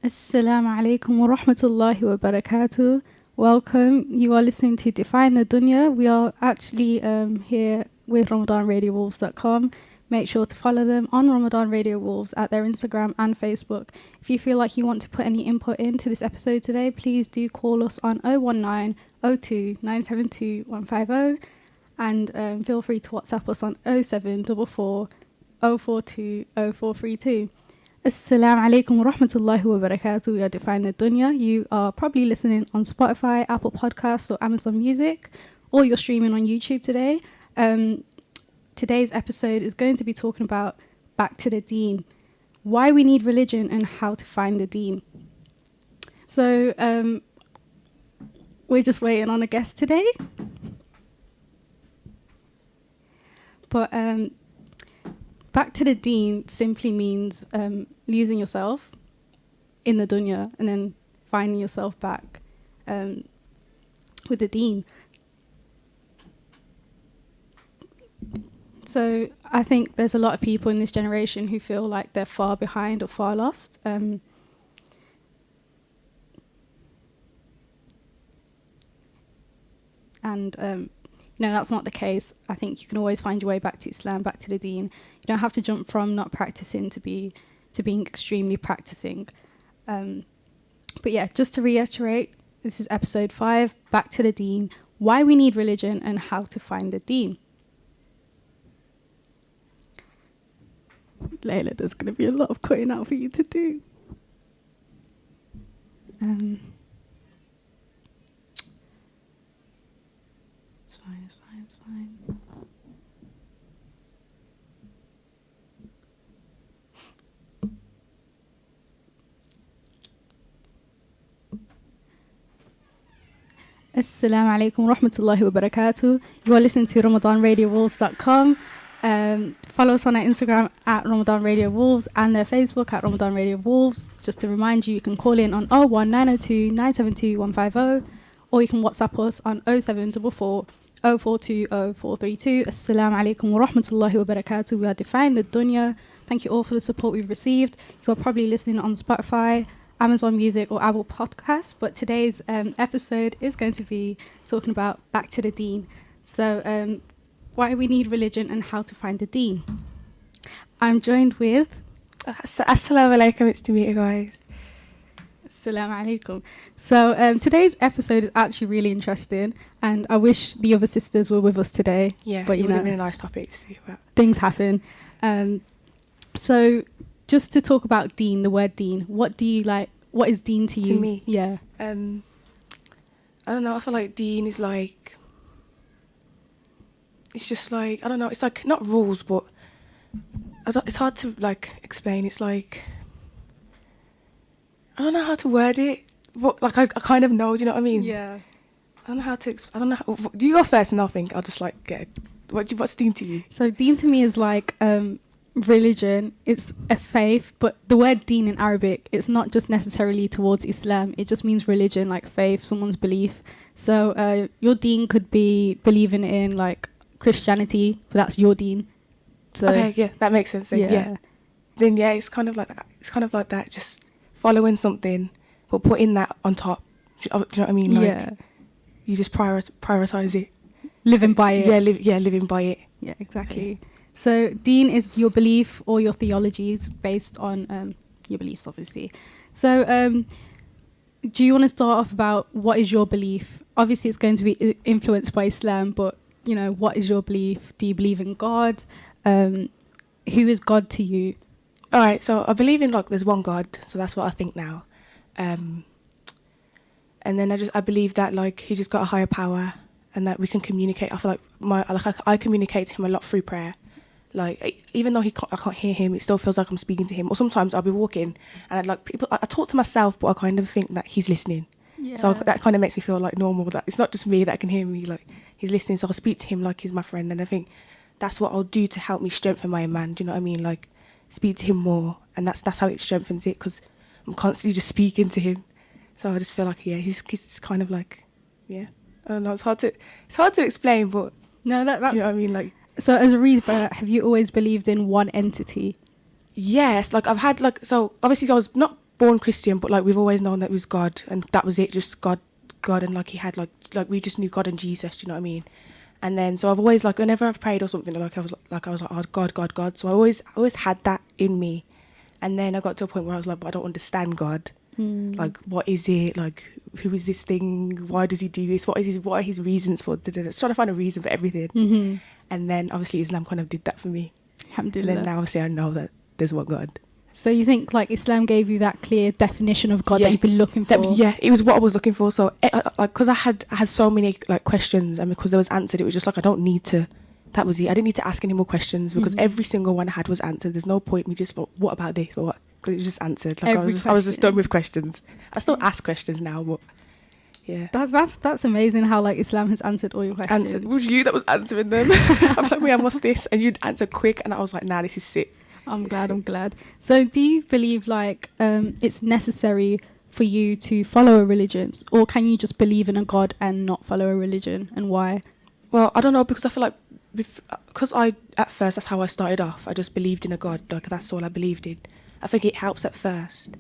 Assalamu alaikum wa rahmatullahi wa barakatuh. Welcome. You are listening to Define the Dunya. We are actually here with RamadanRadioWolves.com. Make sure to follow them on Ramadan Radio Wolves at their Instagram and Facebook. If you feel like you want to put any input into this episode today, please do call us on 019 02 972 150 and feel free to WhatsApp us on 0744 042 0432. Assalamu alaikum wa rahmatullahi wa barakatuh. We are Define the Dunya. You are probably listening on Spotify, Apple Podcasts or Amazon Music, or you're streaming on YouTube today. Today's episode is going to be talking about back to the deen, why we need religion and how to find the deen. So we're just waiting on a guest today. But back to the deen simply means losing yourself in the dunya and then finding yourself back with the deen. So I think there's a lot of people in this generation who feel like they're far behind or far lost. No, that's not the case. I think you can always find your way back to Islam, back to the deen. You don't have to jump from not practicing to being extremely practicing. But yeah, just to reiterate, this is episode 5, back to the deen, why we need religion and how to find the deen. Layla, there's going to be a lot of cutting out for you to do. It's fine. Assalamu alaikum wa rahmatullahi wa barakatuh. You are listening to RamadanRadioWolves.com. Follow us on our Instagram at Ramadan Radio Wolves and their Facebook at Ramadan Radio Wolves. Just to remind you, you can call in on 01902 972 150 or you can WhatsApp us on 0744 042 0432. Assalamu alaikum wa rahmatullahi wa barakatuh. We are Define the Dunya. Thank you all for the support we've received. You are probably listening on Spotify, Amazon Music or Apple Podcasts, but today's episode is going to be talking about back to the deen. So why we need religion and how to find the deen. I'm joined with... Assalamu alaikum, it's Demita, guys. Assalamu alaikum. So today's episode is actually really interesting and I wish the other sisters were with us today. Yeah, but it would have been a nice topic to speak about. Things happen. So just to talk about deen, the word deen, what is deen to you? To me? Yeah. I don't know, I feel like deen is like... It's just like, I don't know, it's like not rules, but it's hard to like explain. It's like, I don't know how to word it, but like I kind of know, do you know what I mean? Yeah. I don't know how to, I don't know, do you go first and I'll think, I'll just like get it. What's deen to you? So deen to me is like religion, it's a faith, but the word deen in Arabic, it's not just necessarily towards Islam, it just means religion, like faith, someone's belief. So your deen could be believing in like Christianity, but that's your deen. So okay, yeah, that makes sense then, yeah. Then yeah, it's kind of like that, just following something, but putting that on top. Do you know what I mean? Like, yeah. You just prioritize it. Living by it. Living by it. Yeah, exactly. Yeah. So deen is your belief or your theologies based on your beliefs, obviously. So do you want to start off about what is your belief? Obviously, it's going to be influenced by Islam, but, you know, what is your belief? Do you believe in God? Who is God to you? All right, so I believe in, like, there's one God, so that's what I think now. And then I believe that, like, he's just got a higher power and that we can communicate. I feel like I communicate to him a lot through prayer. Like, even though I can't hear him, it still feels like I'm speaking to him. Or sometimes I'll be walking and I talk to myself, but I kind of think that he's listening. Yeah. So that kind of makes me feel like normal. That it's not just me that can hear me. Like, he's listening. So I'll speak to him like he's my friend. And I think that's what I'll do to help me strengthen my iman. Do you know what I mean? Like, speak to him more, and that's how it strengthens it, because I'm constantly just speaking to him. So I just feel like he's just kind of like, I don't know. It's hard to explain, but no, that's, do you know what I mean? Like, so as a reader, have you always believed in one entity? Yes, like I've had so obviously I was not born Christian, but like we've always known that it was God, and that was it, just God, and like he had like we just knew God and Jesus. Do you know what I mean? And then so I've always like whenever I've prayed or something, like I was like oh God. So I always had that in me, and then I got to a point where I was like, but I don't understand God. Like, what is it? Like, who is this thing? Why does he do this? What are his reasons for? Just trying to find a reason for everything. And then obviously Islam kind of did that for me. Alhamdulillah. And then now obviously I know that there's one God. So you think like Islam gave you that clear definition of God that you've been looking for? It was what I was looking for. So like, because I had so many like questions, and because there was answered, it was just like I don't need to. That was it. I didn't need to ask any more questions because every single one I had was answered. There's no point me just, what about this or what? Because it was just answered. Like I was just done with questions. I still ask questions now, but yeah. That's amazing how like Islam has answered all your questions. It was you that was answering them. I'm like, wait, what's this? And you'd answer quick, and I was like, nah, this is sick. I'm glad. So do you believe like it's necessary for you to follow a religion, or can you just believe in a God and not follow a religion, and why? Well, I don't know, because I feel like because at first that's how I started off. I just believed in a God, like that's all I believed in. I think it helps at first,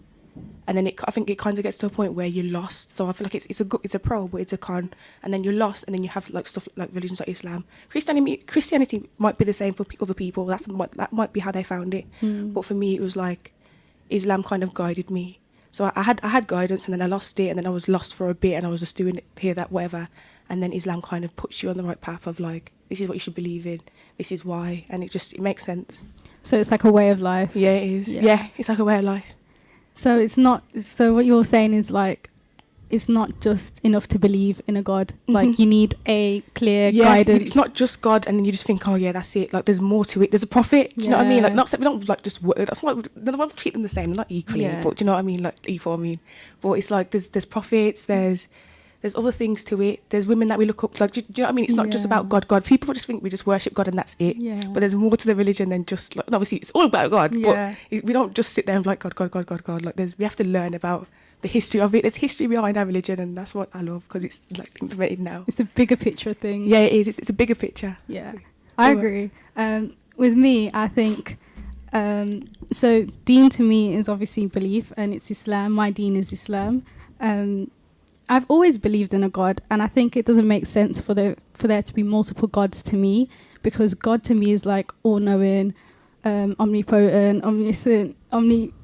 and then I think it kind of gets to a point where you're lost. So I feel like it's a pro, but it's a con, and then you're lost, and then you have like stuff like religions like Islam, Christianity might be the same for other people. That might be how they found it, but for me it was like Islam kind of guided me. So I had guidance, and then I lost it, and then I was lost for a bit, and I was just doing it here, that, whatever, and then Islam kind of puts you on the right path of like, this is what you should believe in, this is why, and it makes sense. So it's like a way of life. Yeah, it is. Yeah, it's like a way of life. So it's not. So what you're saying is like, it's not just enough to believe in a God. Like you need a clear guidance. It's not just God, and then you just think, oh yeah, that's it. Like there's more to it. There's a prophet. Do you know what I mean? Like we don't like just. That's not. None of them treat them the same. They're not equally. But do you know what I mean? Like equal. I mean, but it's like there's prophets. There's other things to it. There's women that we look up to. Like, do you know what I mean? It's not just about God. People just think we just worship God and that's it. Yeah. But there's more to the religion than just, like, obviously it's all about God. Yeah. But we don't just sit there and be like, God. Like we have to learn about the history of it. There's history behind our religion, and that's what I love, because it's like implemented now. It's a bigger picture of things. Yeah, it is. It's a bigger picture. Yeah, I agree. With me, I think, so deen to me is obviously belief, and it's Islam. My deen is Islam. I've always believed in a God, and I think it doesn't make sense for there to be multiple gods to me, because God to me is like all-knowing, omnipotent, omniscient, omniscient.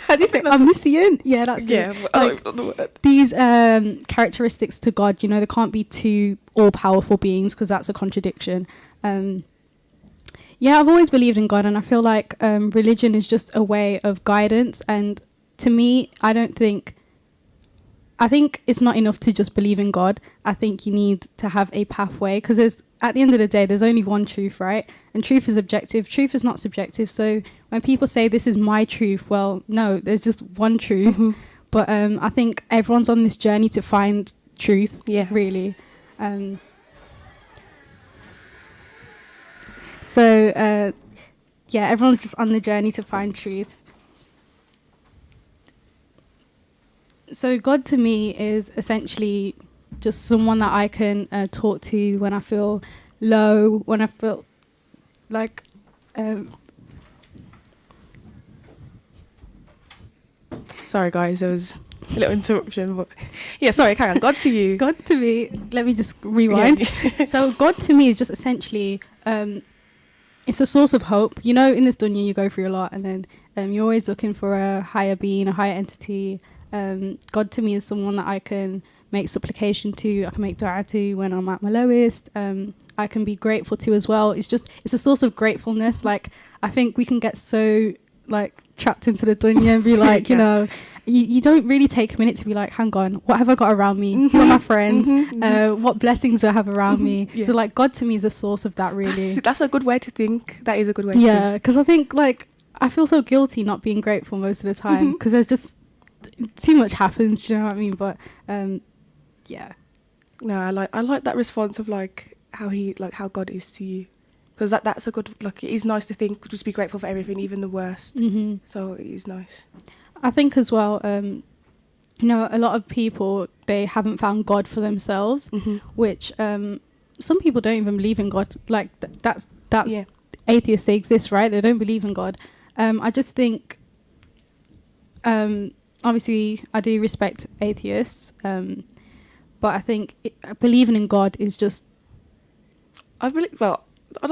How do you say omniscient? Yeah, that's it. Like, these characteristics to God, you know, there can't be two all-powerful beings, because that's a contradiction. I've always believed in God, and I feel like religion is just a way of guidance. And to me, I think it's not enough to just believe in God. I think you need to have a pathway, because at the end of the day, there's only one truth, right? And truth is objective. Truth is not subjective. So when people say this is my truth, well, no, there's just one truth. But I think everyone's on this journey to find truth, really. Everyone's just on the journey to find truth. So God to me is essentially just someone that I can talk to when I feel low, when I feel like... Sorry guys, there was a little interruption, but yeah, sorry, carry on. God to you. God to me, let me just rewind. Yeah. So God to me is just essentially, it's a source of hope. You know, in this dunya you go through a lot, and then you're always looking for a higher being, a higher entity. God to me is someone that I can make supplication to, I can make dua to when I'm at my lowest. I can be grateful to as well. It's a source of gratefulness. Like, I think we can get so like trapped into the dunya and be like, you know, you don't really take a minute to be like, hang on, what have I got around me? Who are my friends? What blessings do I have around me? So like God to me is a source of that, really. That's a good way to think. That is a good way to think. Yeah, because I think like I feel so guilty not being grateful most of the time, because there's just too much happens, do you know what I mean? But no, I like that response of like how God is to you, because that's a good, like, it is nice to think, just be grateful for everything, even the worst. So it is nice. I think as well, you know, a lot of people, they haven't found God for themselves, which some people don't even believe in God. Like that's atheists, they exist, right? They don't believe in God. I just think Obviously, I do respect atheists, but I think believing in God is just... I don't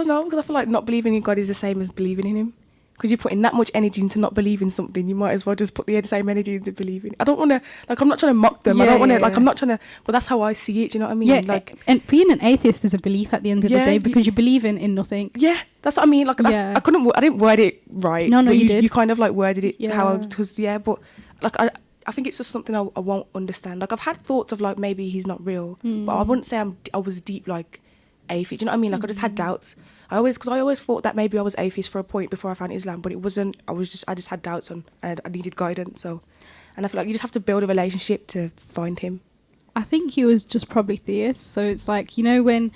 know, because I feel like not believing in God is the same as believing in him. Because you're putting that much energy into not believing something, you might as well just put the same energy into believing. I don't want to, like, I'm not trying to mock them. I don't want to, like, I'm not trying to, but that's how I see it, do you know what I mean? Yeah, like, and being an atheist is a belief at the end of the day, because you believe in nothing. Yeah, that's what I mean. Like, that's, I didn't word it right. No, but you did. You kind of, like, worded it Yeah. how, because, but, like, I think it's just something I won't understand. Like, I've had thoughts of, like, maybe he's not real, but I wouldn't say I was deep, like, atheist. Do you know what I mean? Like, I just had doubts. Because I always thought that maybe I was atheist for a point before I found Islam, but it wasn't. I just had doubts and I needed guidance. So, and I feel like you just have to build a relationship to find him. I think he was just probably theist. So it's like, you know, when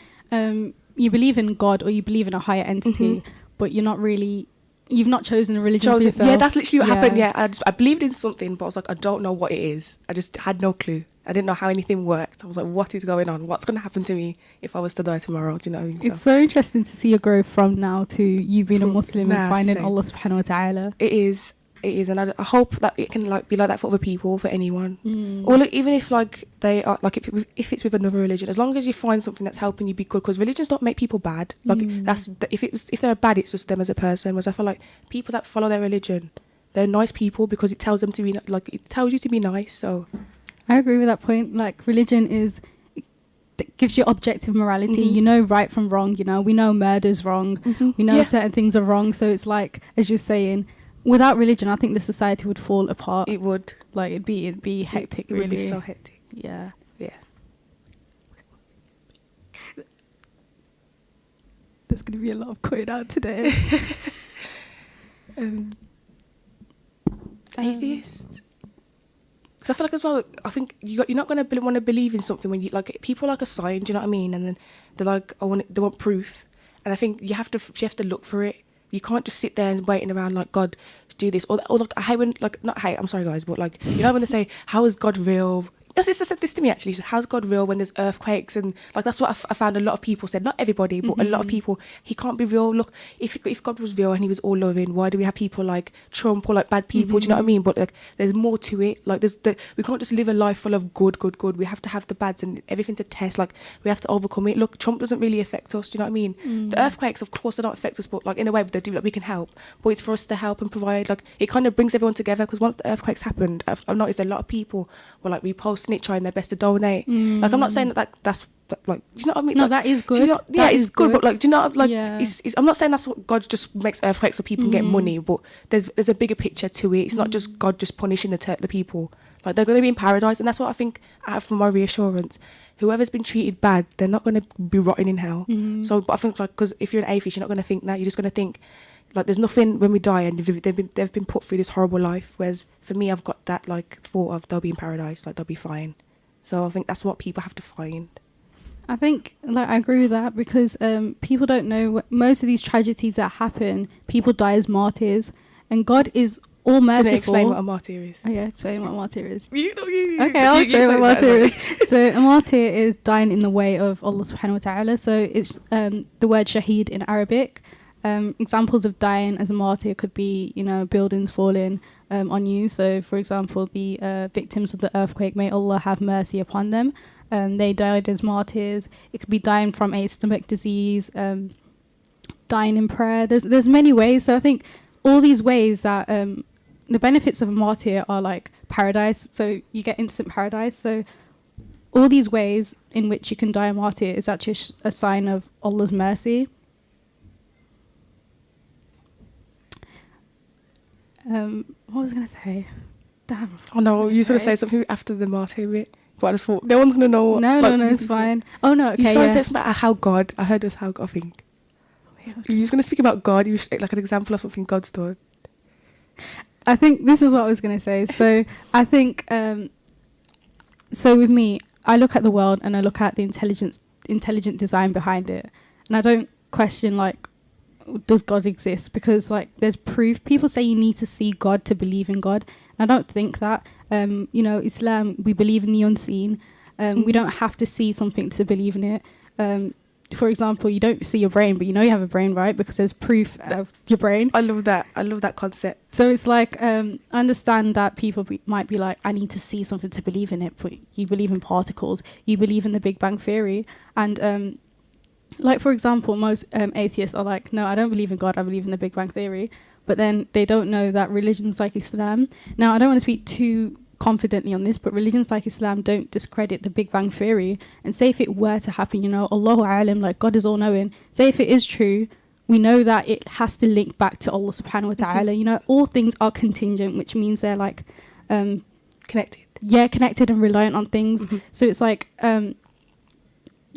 you believe in God or you believe in a higher entity, but you've not chosen a religion for yourself. Yeah, that's literally what happened. Yeah, I believed in something, but I was like, I don't know what it is. I just had no clue. I didn't know how anything worked. I was like, what is going on? What's going to happen to me if I was to die tomorrow? Do you know what I mean? It's so interesting to see your growth from now to you being a Muslim and finding Allah subhanahu wa ta'ala. It is. And I hope that it can, like, be like that for other people, for anyone. Or, like, even if, like, they are, like, if it's with another religion, as long as you find something that's helping you be good, because religions don't make people bad. Like, if they're bad, it's just them as a person. Whereas I feel like people that follow their religion, they're nice people because it tells them to be, like, it tells you to be nice. So I agree with that point. Like, religion gives you objective morality. You know right from wrong. You know, we know murder's wrong. We know certain things are wrong. So it's like, as you're saying, without religion, I think the society would fall apart. It would. Like, it'd be hectic. It really. would be so hectic. Yeah. There's going to be a lot of cutting out today. Atheist. Because I feel like as well, I think you're not going to want to believe in something when you, like, people like a sign, do you know what I mean? And then they're like, they want proof. And I think you have to look for it. You can't just sit there and waiting around like, God, do this. Or like, I hate when, like, not hate, I'm sorry guys, but like, you know when they say, how is God real? Sister said this to me actually. She said, how's God real when there's earthquakes? And like, that's what I found a lot of people said. Not everybody, but a lot of people, he can't be real. Look, if God was real and he was all loving, why do we have people like Trump or like bad people? Do you know what I mean? But like, there's more to it. Like, we can't just live a life full of good. We have to have the bads and everything's a test. Like, we have to overcome it. Look, Trump doesn't really affect us. Do you know what I mean? The earthquakes, of course, they don't affect us, but like in a way they do. Like, we can help, but it's for us to help and provide. Like, it kind of brings everyone together, because once the earthquakes happened, I've noticed a lot of people were like reposting it, trying their best to donate. Like, I'm not saying that's like, do you know what I mean? No, like, that is good. Yeah, it's good, but like, do you know, like, Yeah. I'm not saying that's what God just makes earthquakes so people can get money, but there's a bigger picture to it. It's not just God just punishing the people. Like, they're going to be in paradise, and that's what I think I have from my reassurance. Whoever's been treated bad, they're not going to be rotting in hell. So, but I think, like, because if you're an atheist, you're not going to think that. You're just going to think, like, there's nothing when we die, and they've been put through this horrible life. Whereas for me, I've got that like thought of they'll be in paradise, like they'll be fine. So I think that's what people have to find. I think, like, I agree with that, because people don't know most of these tragedies that happen, people die as martyrs, and God is all merciful. Can I explain what a martyr is? Oh, yeah, explain what a martyr is. Okay, I'll explain what a martyr is. So a martyr is dying in the way of Allah subhanahu wa ta'ala. So it's the word shaheed in Arabic. Examples of dying as a martyr could be, you know, buildings falling on you. So, for example, the victims of the earthquake, may Allah have mercy upon them. They died as martyrs. It could be dying from a stomach disease, dying in prayer. There's many ways. So I think all these ways that the benefits of a martyr are like paradise. So you get instant paradise. So all these ways in which you can die a martyr is actually a sign of Allah's mercy. What was I going to say? Damn. Oh no, you were going to say something after the martyr bit. But I just thought, no one's going to know what... No, it's fine. Oh, no, okay, you started saying something about how God... I heard it was how... I think... You was going to speak about God. You were like an example of something God's done. I think this is what I was going to say. So I think... so with me, I look at the world and I look at the intelligent design behind it. And I don't question, like, does God exist? Because, like, there's proof. People say you need to see God to believe in God. I don't think that. You know, Islam, we believe in the unseen. We don't have to see something to believe in it. for example, you don't see your brain, but you know you have a brain, right? Because there's proof of your brain. I love that concept. So it's like, I understand that people might be like, I need to see something to believe in it, but you believe in particles, you believe in the Big Bang Theory. And like, for example, most atheists are like, no, I don't believe in God, I believe in the Big Bang Theory. But then they don't know that religions like Islam, now I don't want to speak too confidently on this, but religions like Islam don't discredit the Big Bang Theory. And say if it were to happen, you know, Allahu Alam, like God is all knowing, say if it is true, we know that it has to link back to Allah subhanahu wa ta'ala. You know, all things are contingent, which means they're like Connected. Yeah, connected and reliant on things. So it's like you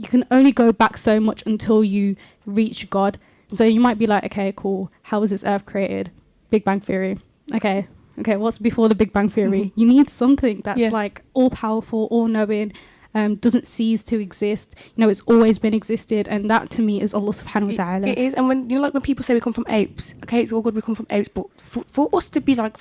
can only go back so much until you reach God. So you might be like, okay, cool, how was this earth created? Big Bang Theory. Okay, what's before the Big Bang Theory? You need something that's like all powerful, all knowing, doesn't cease to exist. You know, it's always been existed, and that to me is Allah subhanahu wa ta'ala. It is. And when, you know, like when people say we come from apes, okay, it's all good, we come from apes, but for us to be on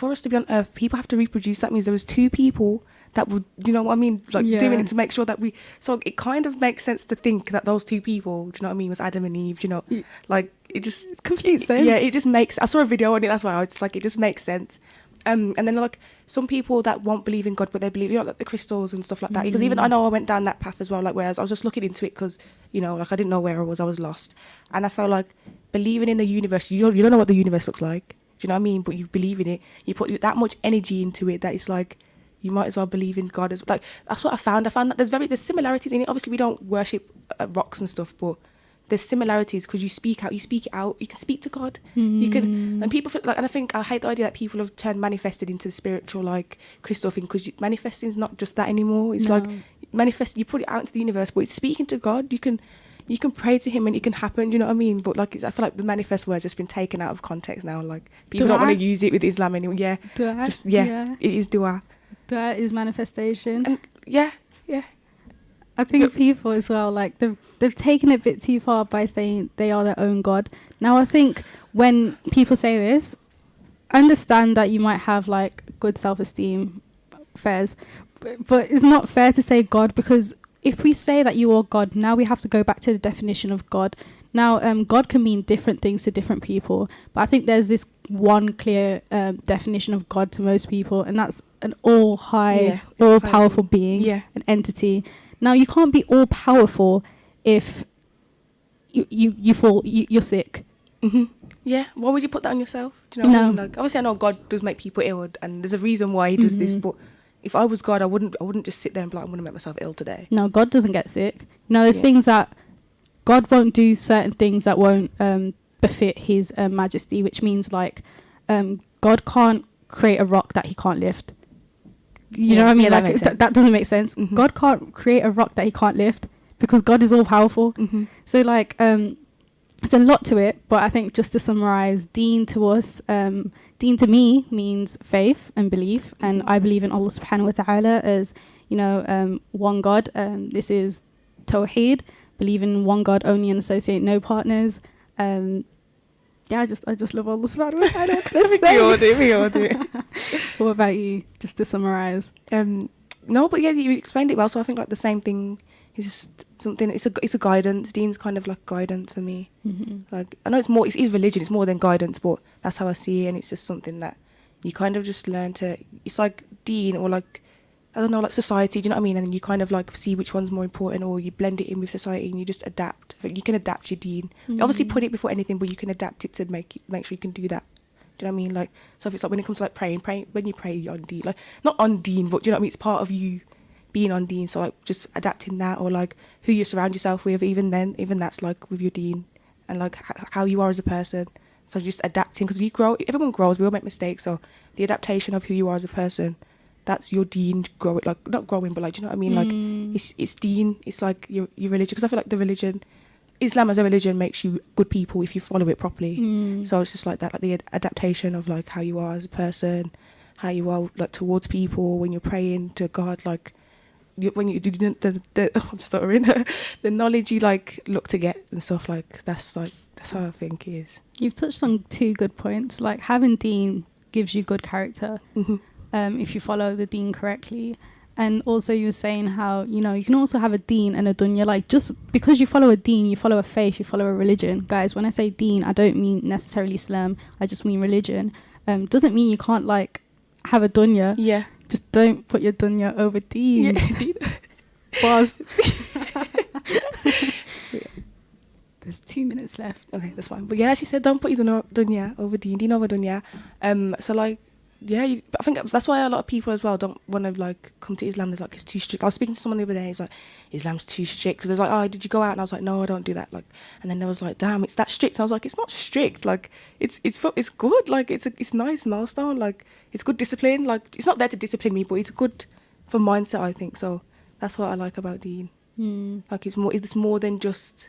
earth, people have to reproduce. That means there was two people that would, you know what I mean, like doing it to make sure that we, so it kind of makes sense to think that those two people, do you know what I mean, was Adam and Eve, you know, like it just, it's complete sense. Yeah, it just makes, I saw a video on it, that's why it's like, it just makes sense. And then like some people that won't believe in God, but they believe, you know, like the crystals and stuff like that. Because even I know I went down that path as well. Like, whereas I was just looking into it because, you know, like I didn't know where I was lost. And I felt like believing in the universe, you don't know what the universe looks like. Do you know what I mean? But you believe in it. You put that much energy into it that it's like, you might as well believe in God as like. That's what I found. I found that there's similarities in it. Obviously, we don't worship rocks and stuff, but there's similarities because you speak it out. You can speak to God. You can, and people feel like, and I hate the idea that people have turned manifested into the spiritual like crystal thing, because manifesting is not just that anymore. It's like manifest. You put it out into the universe, but it's speaking to God. You can pray to Him and it can happen. Do you know what I mean? But like, I feel like the manifest word's just been taken out of context now. Like people don't want to use it with Islam anymore. Yeah, it is dua. Dua is manifestation. And yeah. I think people as well, like they've taken it a bit too far by saying they are their own God. Now I think when people say this, understand that you might have like good self-esteem, fairs, but it's not fair to say God, because if we say that you are God, now we have to go back to the definition of God. Now God can mean different things to different people, but I think there's this one clear definition of God to most people, and that's an all-powerful being, an entity. Now, you can't be all-powerful if you fall, you're sick. Yeah, why would you put that on yourself? Do you know what I mean? Like, obviously, I know God does make people ill, and there's a reason why He does this, but if I was God, I wouldn't just sit there and be like, I'm going to make myself ill today. No, God doesn't get sick. No, there's things that God won't do, certain things that won't befit His majesty, which means, like, God can't create a rock that He can't lift. You know what I mean? Yeah, like that doesn't make sense. God can't create a rock that He can't lift, because God is all powerful. So like it's a lot to it, but I think just to summarize, deen to us, deen to me means faith and belief, and I believe in Allah subhanahu wa ta'ala as, you know, one God. This is Tawheed, believe in one God only and associate no partners. Yeah, I just love Allah subhanahu wa ta'ala. What can I say? We all do. What about you, just to summarise? No, but yeah, you explained it well. So I think like the same thing is just something, it's a guidance. Deen's kind of like guidance for me. Like, I know it is religion, it's more than guidance, but that's how I see it, and it's just something that you kind of just learn to, it's like deen, or like, I don't know, like society, do you know what I mean? And then you kind of like see which one's more important, or you blend it in with society and you just adapt. You can adapt your deen. You obviously put it before anything, but you can adapt it to make sure you can do that. Do you know what I mean? Like, so if it's like when it comes to like praying, when you pray, you're on deen. Like, not on deen, but do you know what I mean? It's part of you being on deen. So like just adapting that, or like who you surround yourself with, even that's like with your deen, and like how you are as a person. So just adapting, because you grow, everyone grows, we all make mistakes. So the adaptation of who you are as a person, that's your deen growing, like not growing, but like, do you know what I mean? Like it's deen, it's like your religion, because I feel like the religion, Islam as a religion makes you good people if you follow it properly. So it's just like that, like the adaptation of like how you are as a person, how you are like towards people when you're praying to God, like when you do I'm stuttering, the knowledge you like look to get and stuff, like that's how I think it is. You've touched on two good points. Like, having deen gives you good character if you follow the deen correctly. And also you were saying how, you know, you can also have a deen and a dunya. Like, just because you follow a deen, you follow a faith, you follow a religion. Guys, when I say deen, I don't mean necessarily Islam. I just mean religion. Doesn't mean you can't, like, have a dunya. Yeah. Just don't put your dunya over deen. Yeah, deen. Boss. There's 2 minutes left. Okay, that's fine. But yeah, she said don't put your dunya over deen over dunya. So like, yeah, I think that's why a lot of people as well don't want to like come to Islam. They're like, it's too strict. I was speaking to someone the other day. He's like, Islam's too strict. Because I was like, oh, did you go out? And I was like, no, I don't do that. Like, and then they was like, damn, it's that strict. And I was like, it's not strict. Like, it's good. Like, it's nice milestone. Like, it's good discipline. Like, it's not there to discipline me, but it's good for mindset, I think. So that's what I like about deen. Like, it's more than just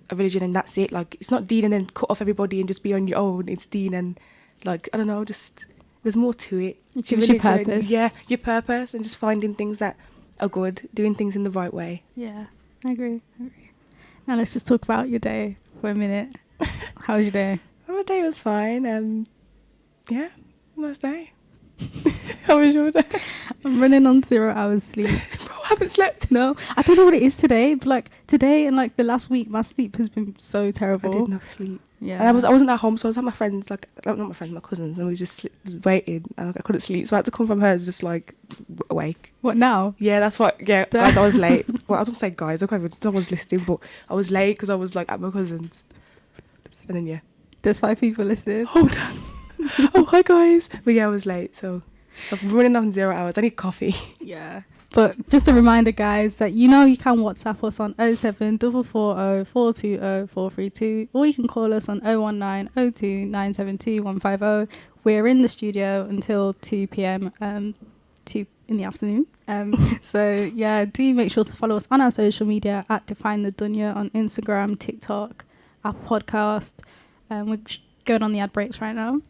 a religion and that's it. Like, it's not deen and then cut off everybody and just be on your own. It's deen and like, I don't know, just there's more to it. It gives you purpose. Yeah, your purpose and just finding things that are good, doing things in the right way. Yeah, I agree. Now let's just talk about your day for a minute. How was your day? My day was fine. Yeah, nice day. How was your day? I'm running on 0 hours sleep. I haven't slept. No, I don't know what it is today, but like today and like the last week, my sleep has been so terrible. I did not sleep. Yeah, and I wasn't at home, so I was at my friends, like not my friends, my cousins, and we just waiting, and like, I couldn't sleep, so I had to come from hers just like awake. What now? Yeah, that's what. Yeah, guys, I was late. Well, I don't say guys. I can't even, no one's listening, but I was late because I was like at my cousins, and then yeah, there's 5 people listening. Oh, damn. Oh, hi guys. But yeah, I was late, so I'm running on 0 hours. I need coffee. Yeah. But just a reminder, guys, that you know you can WhatsApp us on 07440 420 432, or you can call us on 019 02 972 150. We're in the studio until 2 p.m. 2 in the afternoon. So yeah, do make sure to follow us on our social media at Define the Dunya on Instagram, TikTok, our podcast. We're going on the ad breaks right now.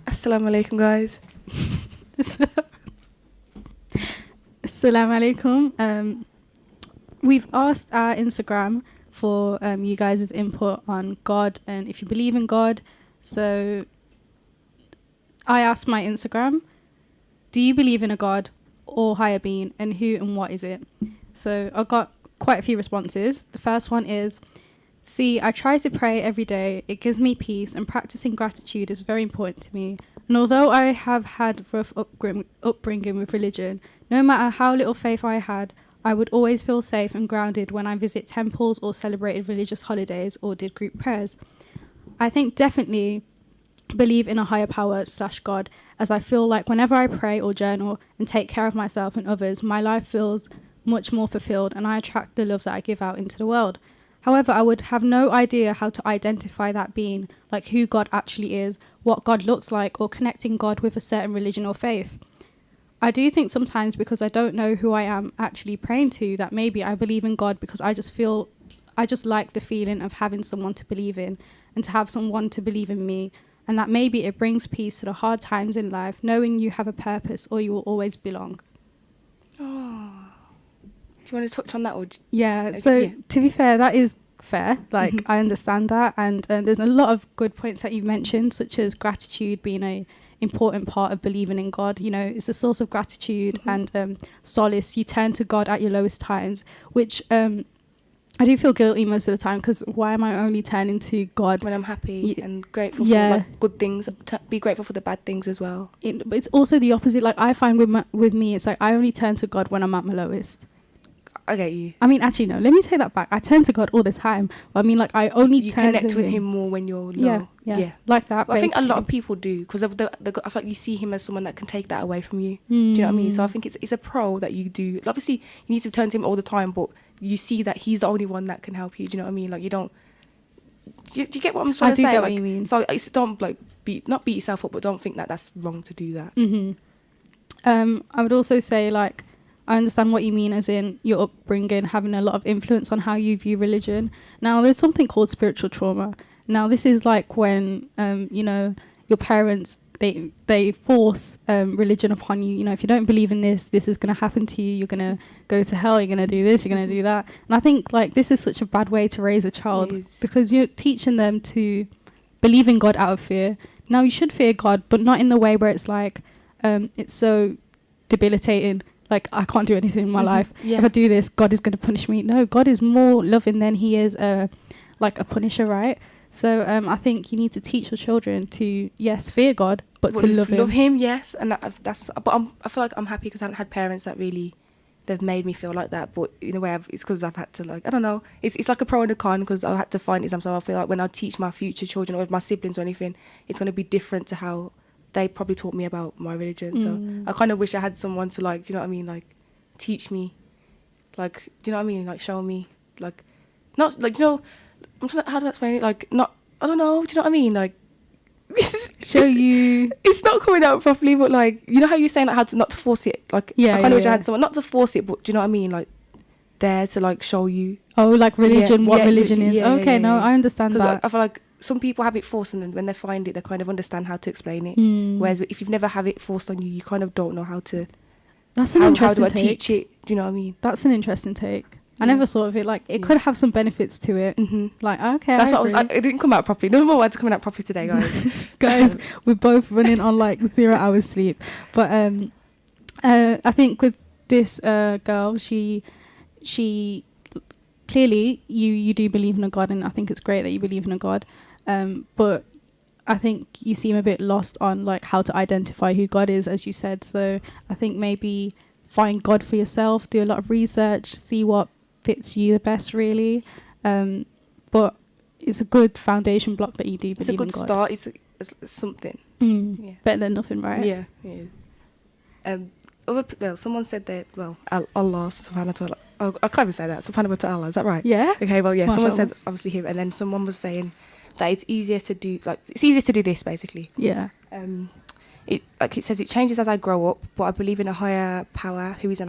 Assalamu alaikum, guys. Assalamu alaikum. We've asked our Instagram for you guys' input on God and if you believe in God. So I asked my Instagram, do you believe in a God or higher being, and who and what is it? So I got quite a few responses. The first one is, see, I try to pray every day. It gives me peace, and practicing gratitude is very important to me. And although I have had rough upbringing with religion, no matter how little faith I had, I would always feel safe and grounded when I visit temples or celebrated religious holidays or did group prayers. I think definitely believe in a higher power / God, as I feel like whenever I pray or journal and take care of myself and others, my life feels much more fulfilled and I attract the love that I give out into the world. However, I would have no idea how to identify that being, like who God actually is, what God looks like, or connecting God with a certain religion or faith. I do think sometimes because I don't know who I am actually praying to, that maybe I believe in God because I just like the feeling of having someone to believe in and to have someone to believe in me, and that maybe it brings peace to the hard times in life, knowing you have a purpose or you will always belong. Oh. Do you want to touch on that? Yeah, so to be fair, that is fair. Like, I understand that. And there's a lot of good points that you've mentioned, such as gratitude being a important part of believing in God. You know, it's a source of gratitude and solace. You turn to God at your lowest times, which I do feel guilty most of the time, because why am I only turning to God when I'm happy and grateful for like good things? Be grateful for the bad things as well. It's also the opposite. Like, I find with me, it's like I only turn to God when I'm at my lowest. I get you. I mean, actually, no, let me take that back. I turn to God all the time. I mean, like, I only you turn connect to with him more when you're low. Yeah. Like that. Well, I think a lot of people do, because I feel like you see him as someone that can take that away from you. Do you know what I mean? So I think it's a pro that you do. Obviously, you need to turn to him all the time, but you see that he's the only one that can help you. Do you know what I mean? Like, you don't. Do you get what I'm trying to say? I do get like, what you mean. So don't not beat yourself up, but don't think that that's wrong to do that. I would also say, like, I understand what you mean, as in your upbringing having a lot of influence on how you view religion. Now, there's something called spiritual trauma. Now, this is like when, you know, your parents, they force religion upon you. You know, if you don't believe in this is going to happen to you. You're going to go to hell. You're going to do this. You're going to do that. And I think, like, this is such a bad way to raise a child, because you're teaching them to believe in God out of fear. Now, you should fear God, but not in the way where it's like, it's so debilitating. Like, I can't do anything in my life. If I do this, God is going to punish me. No, God is more loving than he is like a punisher, right? So I think you need to teach your children to, yes, fear God, but to love him. Love him, yes. And that's. But I feel like I'm happy because I haven't had parents that really, they've made me feel like that. But in a way, it's because I've had to, like, I don't know. It's like a pro and a con, because I had to find exams. So I feel like when I teach my future children or my siblings or anything, it's going to be different to how they probably taught me about my religion. So I kind of wish I had someone to, like, you know what I mean, like, teach me, like, do you know what I mean, like, show me, like, not like, you know, how do I explain it, like, not, I don't know, do you know what I mean, like, show you, it's not coming out properly, but, like, you know how you're saying, like, how to not to force it, like, I kind of wish I had someone not to force it, but do you know what I mean, like, there to, like, show you. Oh, like religion, what religion is. Okay, no, I understand that. I feel like some people have it forced, and then when they find it, they kind of understand how to explain it. Whereas if you've never had it forced on you, you kind of don't know how to. That's an interesting take. How do I take. teach it? Do you know what I mean? That's an interesting take. I never thought of it. Like, it could have some benefits to it. Like, okay, that's what I was. It didn't come out properly. No more words are coming out properly today, guys. Guys, we're both running on like 0 hours sleep. But I think with this girl, she clearly you do believe in a God, and I think it's great that you believe in a God. But I think you seem a bit lost on, like, how to identify who God is, as you said. So I think maybe find God for yourself, do a lot of research, see what fits you the best, really. But it's a good foundation block that you do believe in God. It's a good start. It's something. Better than nothing, right? Yeah. Well, someone said that. Well, Allah subhanahu wa ta'ala. Oh, I can't even say that. Subhanahu wa ta'ala. Is that right? Yeah. Okay. Well, yeah. Mashallah. Someone said obviously him, and then someone was saying that it's easier to do this, basically. Yeah. It says, it changes as I grow up, but I believe in a higher power who is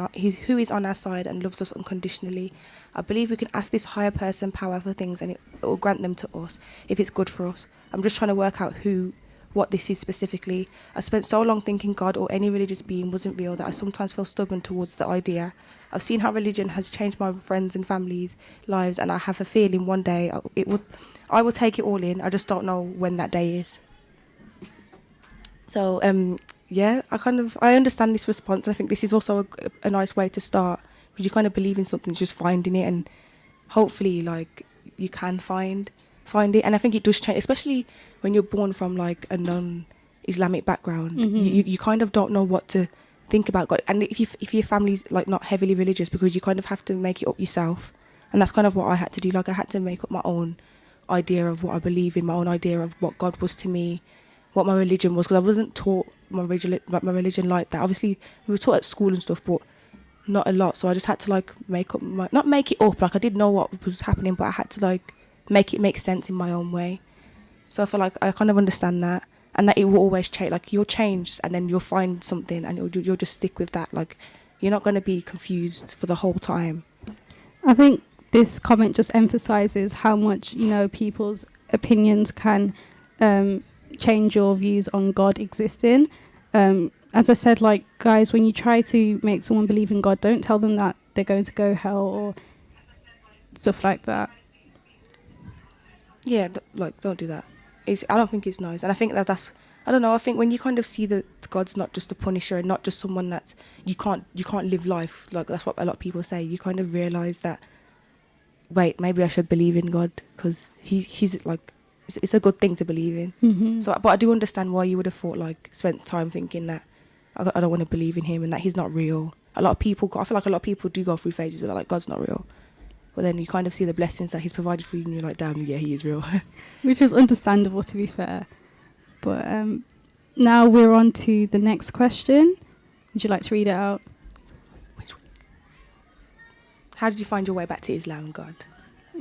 on our side and loves us unconditionally. I believe we can ask this higher person power for things, and it will grant them to us if it's good for us. I'm just trying to work out who what this is specifically. I spent so long thinking God or any religious being wasn't real that I sometimes feel stubborn towards the idea. I've seen how religion has changed my friends' and families' lives, and I have a feeling one day I will take it all in. I just don't know when that day is. So, yeah, I understand this response. I think this is also a nice way to start, because you kind of believe in something, just finding it, and hopefully, like, you can find it. And I think it does change, especially when you're born from, like, a non-Islamic background. Mm-hmm. You kind of don't know what to think about God. And if your family's, like, not heavily religious, because you kind of have to make it up yourself. And that's kind of what I had to do. Like, I had to make up my own idea of what I believe in, my own idea of what God was to me, what my religion was, because I wasn't taught my religion like that. Obviously, we were taught at school and stuff, but not a lot. So I just had to, like, not make it up. Like, I did know what was happening, but I had to, like, make it make sense in my own way. So I feel like I kind of understand that, and that it will always change. Like, you'll change, and then you'll find something, and you'll just stick with that. Like, you're not going to be confused for the whole time. I think this comment just emphasizes how much, people's opinions can change your views on God existing. As I said, like, guys, when you try to make someone believe in God, don't tell them that they're going to go hell or stuff like that. Yeah, don't do that. I don't think it's nice, and I think that's. I don't know. I think when you kind of see that God's not just a punisher and not just someone that's you can't live life, like, that's what a lot of people say. You kind of realize that, wait, maybe I should believe in God, because he's like, it's a good thing to believe in. Mm-hmm. So, but I do understand why you would have thought, like, spent time thinking that I don't want to believe in him and that he's not real. I feel like a lot of people do go through phases where they're like, God's not real. But then you kind of see the blessings that he's provided for you, and you're like, damn, yeah, he is real. Which is understandable, to be fair. But now we're on to the next question. Would you like to read it out? How did you find your way back to Islam and God?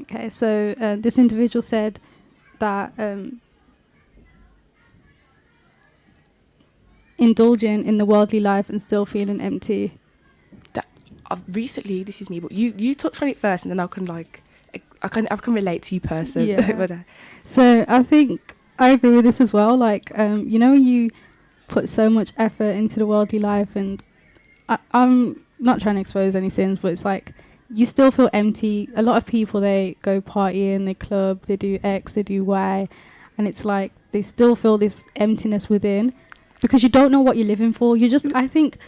Okay, so this individual said that indulging in the worldly life and still feeling empty. Recently, this is me, but you touched on it first, and then I can relate to you personally. Yeah. So I think I agree with this as well. Like, when you put so much effort into the worldly life, and I'm not trying to expose any sins, but it's like you still feel empty. A lot of people, they go partying, they club, they do X, they do Y, and it's like they still feel this emptiness within because you don't know what you're living for. I think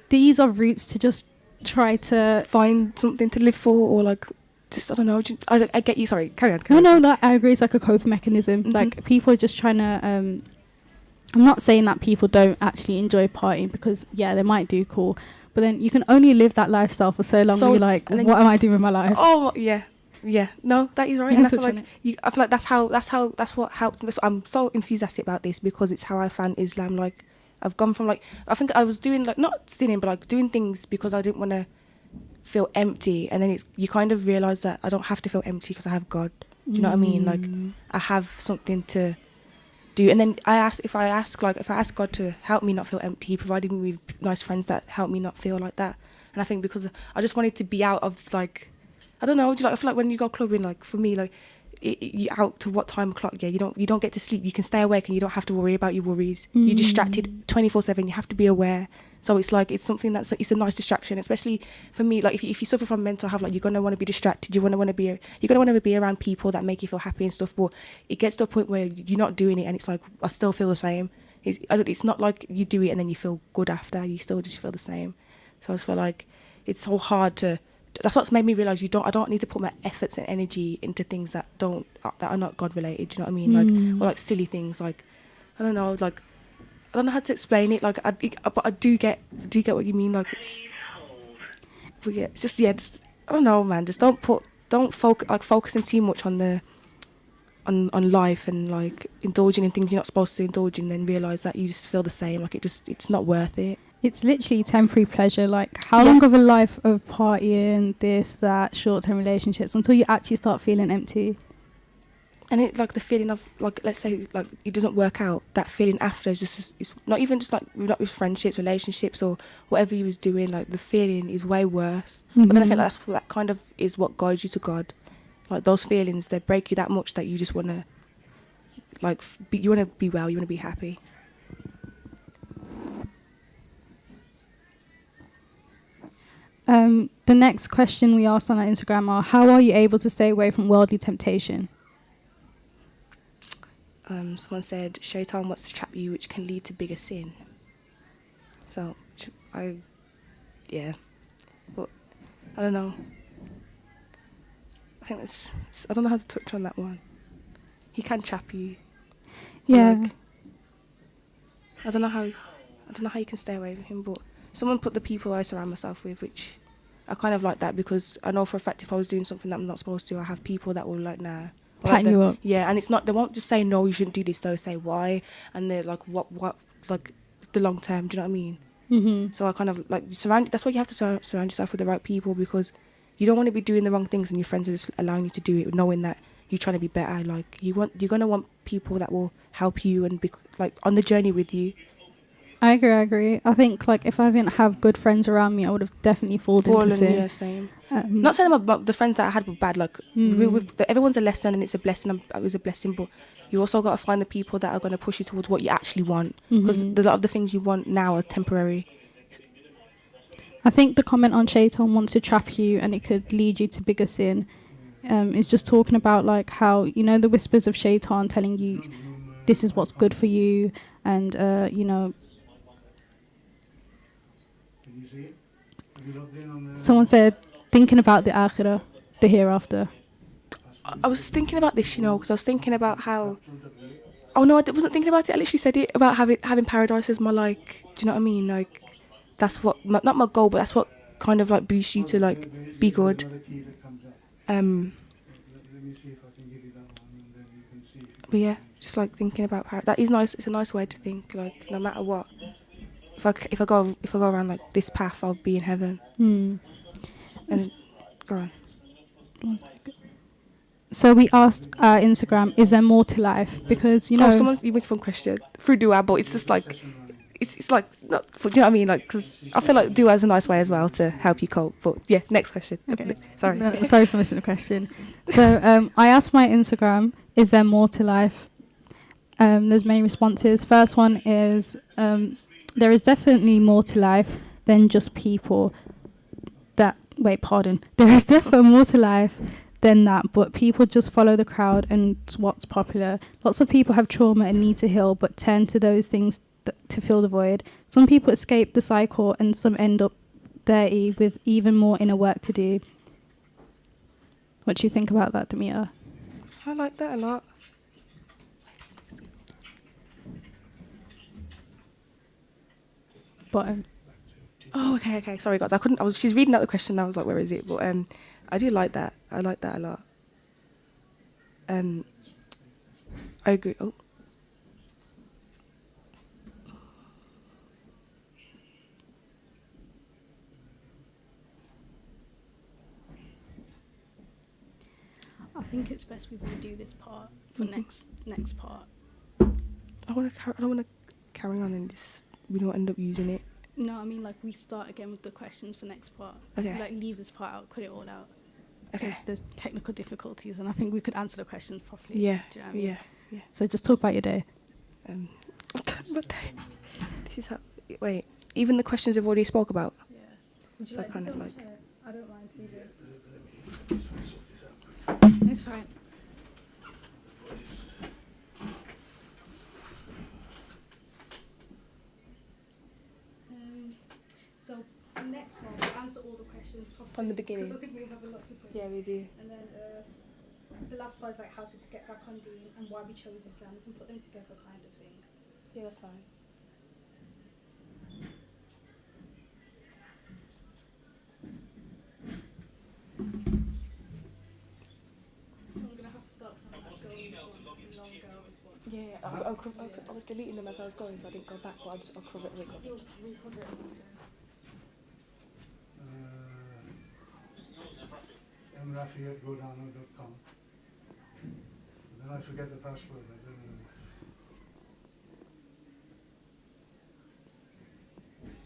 these are routes to just try to find something to live for, or like, just, I don't know. I get you. Sorry, carry on. No, I agree. It's like a coping mechanism. Mm-hmm. Like, people are just trying to. I'm not saying that people don't actually enjoy partying, because they might do, cool. But then you can only live that lifestyle for so long. So, you're like, what am I doing with my life? Oh yeah. No, that is right. And I feel like that's what helped. I'm so enthusiastic about this, because it's how I found Islam. Like, I've gone from, like, I think I was doing, like, not sinning, but like doing things because I didn't want to feel empty, and then you kind of realise that I don't have to feel empty because I have God. Do you know what I mean? Like, I have something to do, and then I ask God to help me not feel empty. He provided me with nice friends that helped me not feel like that. And I think because I just wanted to be out of, like, I don't know, I feel like when you go clubbing, like, for me, like, you out to what time o'clock? Yeah, you don't get to sleep. You can stay awake and you don't have to worry about your worries. You're distracted 24/7. You have to be aware. So it's like, it's something it's a nice distraction, especially for me. Like, if you suffer from mental health, like, you're gonna want to be distracted. You're gonna want to be around people that make you feel happy and stuff. But it gets to a point where you're not doing it, and it's like, I still feel the same. It's not like you do it and then you feel good after. You still just feel the same. So I just feel like it's so hard to. That's what's made me realise I don't need to put my efforts and energy into things that are not God related. Do you know what I mean? Like, or like silly things. Like, I don't know. Like, I don't know how to explain it. Like, but I do get what you mean. Like, it's just I don't know, man. Just don't focusing too much on on life, and like indulging in things you're not supposed to indulge in, then realise that you just feel the same. Like, it's not worth it. It's literally temporary pleasure. Like, how long of a life of partying, this, that, short-term relationships, until you actually start feeling empty? And it, like, the feeling of, like, let's say, like, it doesn't work out, that feeling after is it's not even just, like, not with friendships, relationships, or whatever you was doing. Like, the feeling is way worse. But then I think that kind of is what guides you to God. Like, those feelings, they break you that much that you just want to like you want to be well, you want to be happy. The next question we asked on our Instagram are, how are you able to stay away from worldly temptation? Someone said, Shaitan wants to trap you, which can lead to bigger sin. So, yeah. But, I don't know. I think I don't know how to touch on that one. He can trap you. Yeah. Like, I don't know how you can stay away from him, but someone put the people I surround myself with, which I kind of like that, because I know for a fact if I was doing something that I'm not supposed to, I have people that will like, nah. Patting you up. Yeah, and it's not, they won't just say, no, you shouldn't do this, they'll say why, and they're like, what, like, the long term, do you know what I mean? Mm-hmm. So I kind of, like, that's why you have to surround yourself with the right people, because you don't want to be doing the wrong things and your friends are just allowing you to do it, knowing that you're trying to be better. Like, you're going to want people that will help you and be, like, on the journey with you. I agree. I think, like, if I didn't have good friends around me, I would have definitely fallen into sin. Yeah, same. Not saying about the friends that I had were bad. Like, everyone's a lesson and it's a blessing. It was a blessing, but you also got to find the people that are going to push you towards what you actually want. Because a lot of the things you want now are temporary. I think the comment on Shaitan wants to trap you and it could lead you to bigger sin. It's just talking about, like, how, you know, the whispers of Shaitan telling you this is what's good for you, and you know. Someone said, thinking about the akhirah, the hereafter. I was thinking about this, because I was thinking about how... Oh, no, I wasn't thinking about it. I literally said it about having paradise as my, like... Do you know what I mean? Like, that's what... not my goal, but that's what kind of, like, boosts you to, like, be good. But, yeah, just, like, thinking about paradise. That is nice. It's a nice way to think, like, no matter what. If I go around, like, this path, I'll be in heaven. And go on. So we asked our Instagram, is there more to life? Because, you know... someone's even one question through dua, but it's just like... It's like... Not, do you know what I mean? Like, because I feel like dua is a nice way as well to help you cope. But, yeah, next question. Okay. Sorry. No, sorry for missing the question. So I asked my Instagram, is there more to life? There's many responses. First one is, there is definitely more to life than just people that... Wait, pardon. There is definitely more to life than that, but people just follow the crowd and what's popular. Lots of people have trauma and need to heal, but turn to those things to fill the void. Some people escape the cycle and some end up dirty with even more inner work to do. What do you think about that, Demeter? I like that a lot. Bottom. Oh, okay. Sorry, guys. She's reading out the question and I was like, where is it? But I do like that. I like that a lot. I agree. Oh. I think it's best we do this part for next part. I don't want to carry on and just we don't end up using it. No, I mean, like, we start again with the questions for next part. Okay. Like, leave this part out, cut it all out. Okay. Because there's technical difficulties, and I think we could answer the questions properly. Yeah. Do you know what I mean? Yeah. So just talk about your day. What day? Wait. Even the questions we've already spoke about. Yeah. Would you So like kind to of like. I don't mind either. It's fine. So next one, we'll answer all the questions properly. From the beginning. Because I think we have a lot to say. Yeah, we do. And then the last part is like how to get back on Deen and why we chose Islam. We can put them together, kind of thing. Yeah, that's fine. So I'm gonna have to start from that girl response and long girl response. Yeah. I was deleting them as I was going, so I didn't go back. But I'll cover it. You'll recover it. mrafi@godano.com. Then I forget the password. I don't know.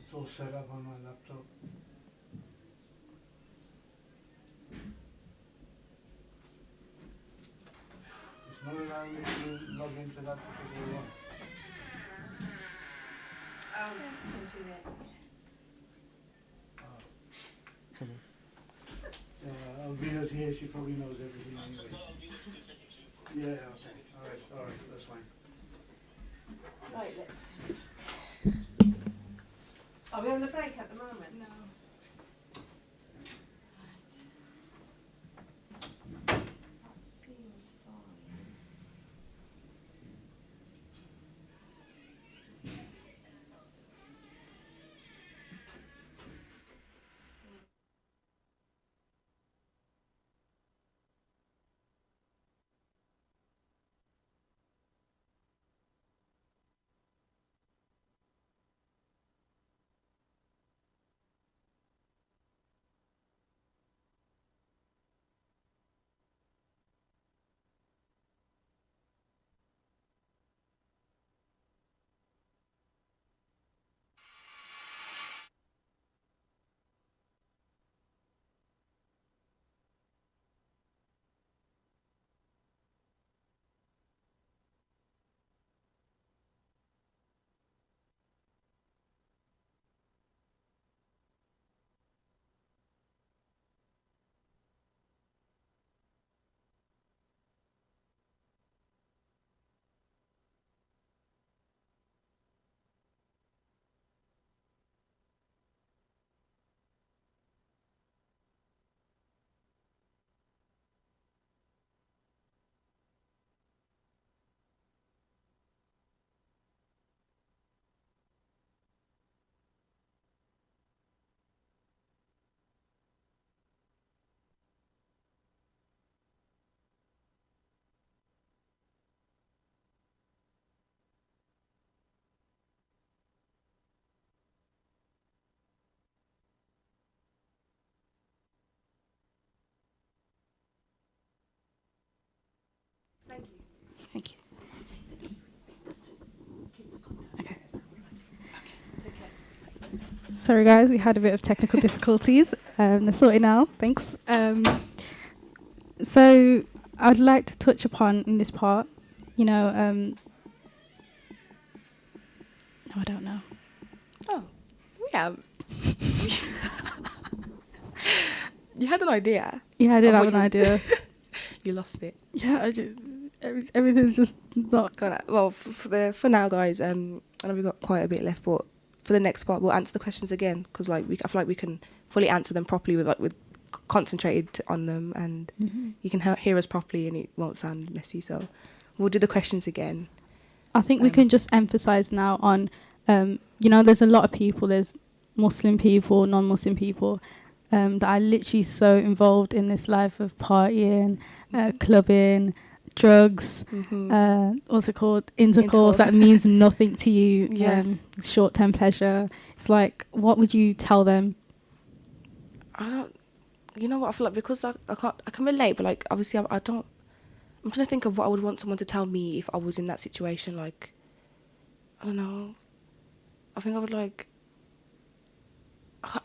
It's all set up on my laptop. It's not allowing me to log into to that particular one? Alvina's here, she probably knows everything anyway. Yeah, okay. All right, that's fine. Right, let's. Are we on the break at the moment? No. That seems fine. Thank you. Thank you. Okay. Take care. Sorry, guys, we had a bit of technical difficulties. They're sorted now. Thanks. So I'd like to touch upon in this part, no, I don't know. Oh, yeah. You had an idea. Yeah, I did Of have what an you- idea. You lost it. Yeah, everything's just not. Well, for now, guys. I know we've got quite a bit left, but for the next part, we'll answer the questions again because, I feel like we can fully answer them properly with concentrated on them, and you can hear us properly, and it won't sound messy. So we'll do the questions again. I think we can just emphasize now on, there's a lot of people. There's Muslim people, non-Muslim people, that are literally so involved in this life of partying, clubbing, drugs, what's it called? Intercourse that means nothing to you. Yes. Short-term pleasure. It's like, what would you tell them? I don't. You know what? I feel like because I can relate, but like obviously I don't. I'm trying to think of what I would want someone to tell me if I was in that situation. Like, I don't know. I think I would like.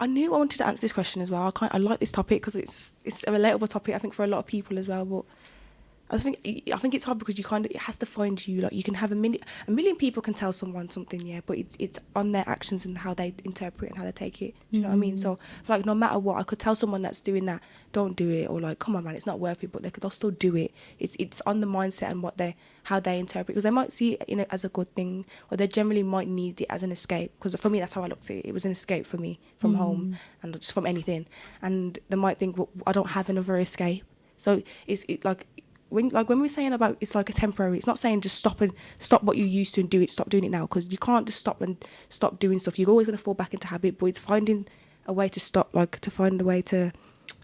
I knew I wanted to answer this question as well. I like this topic because it's a relatable topic. I think for a lot of people as well. But I think it's hard because it has to find you. Like you can have a million people can tell someone something, yeah, but it's on their actions and how they interpret and how they take it. Do you know what I mean? So I feel like no matter what, I could tell someone that's doing that, don't do it, or like, come on, man, it's not worth it. But they'll still do it. It's on the mindset and how they interpret, because they might see it as a good thing, or they generally might need it as an escape. Because for me, that's how I looked at it. It was an escape for me from home and just from anything. And they might think, well, I don't have another escape. So when we're saying about it's like a temporary, it's not saying just stop what you used to and do it, stop doing it now, because you can't just stop doing stuff. You're always going to fall back into habit, but it's finding a way to stop, to find a way to,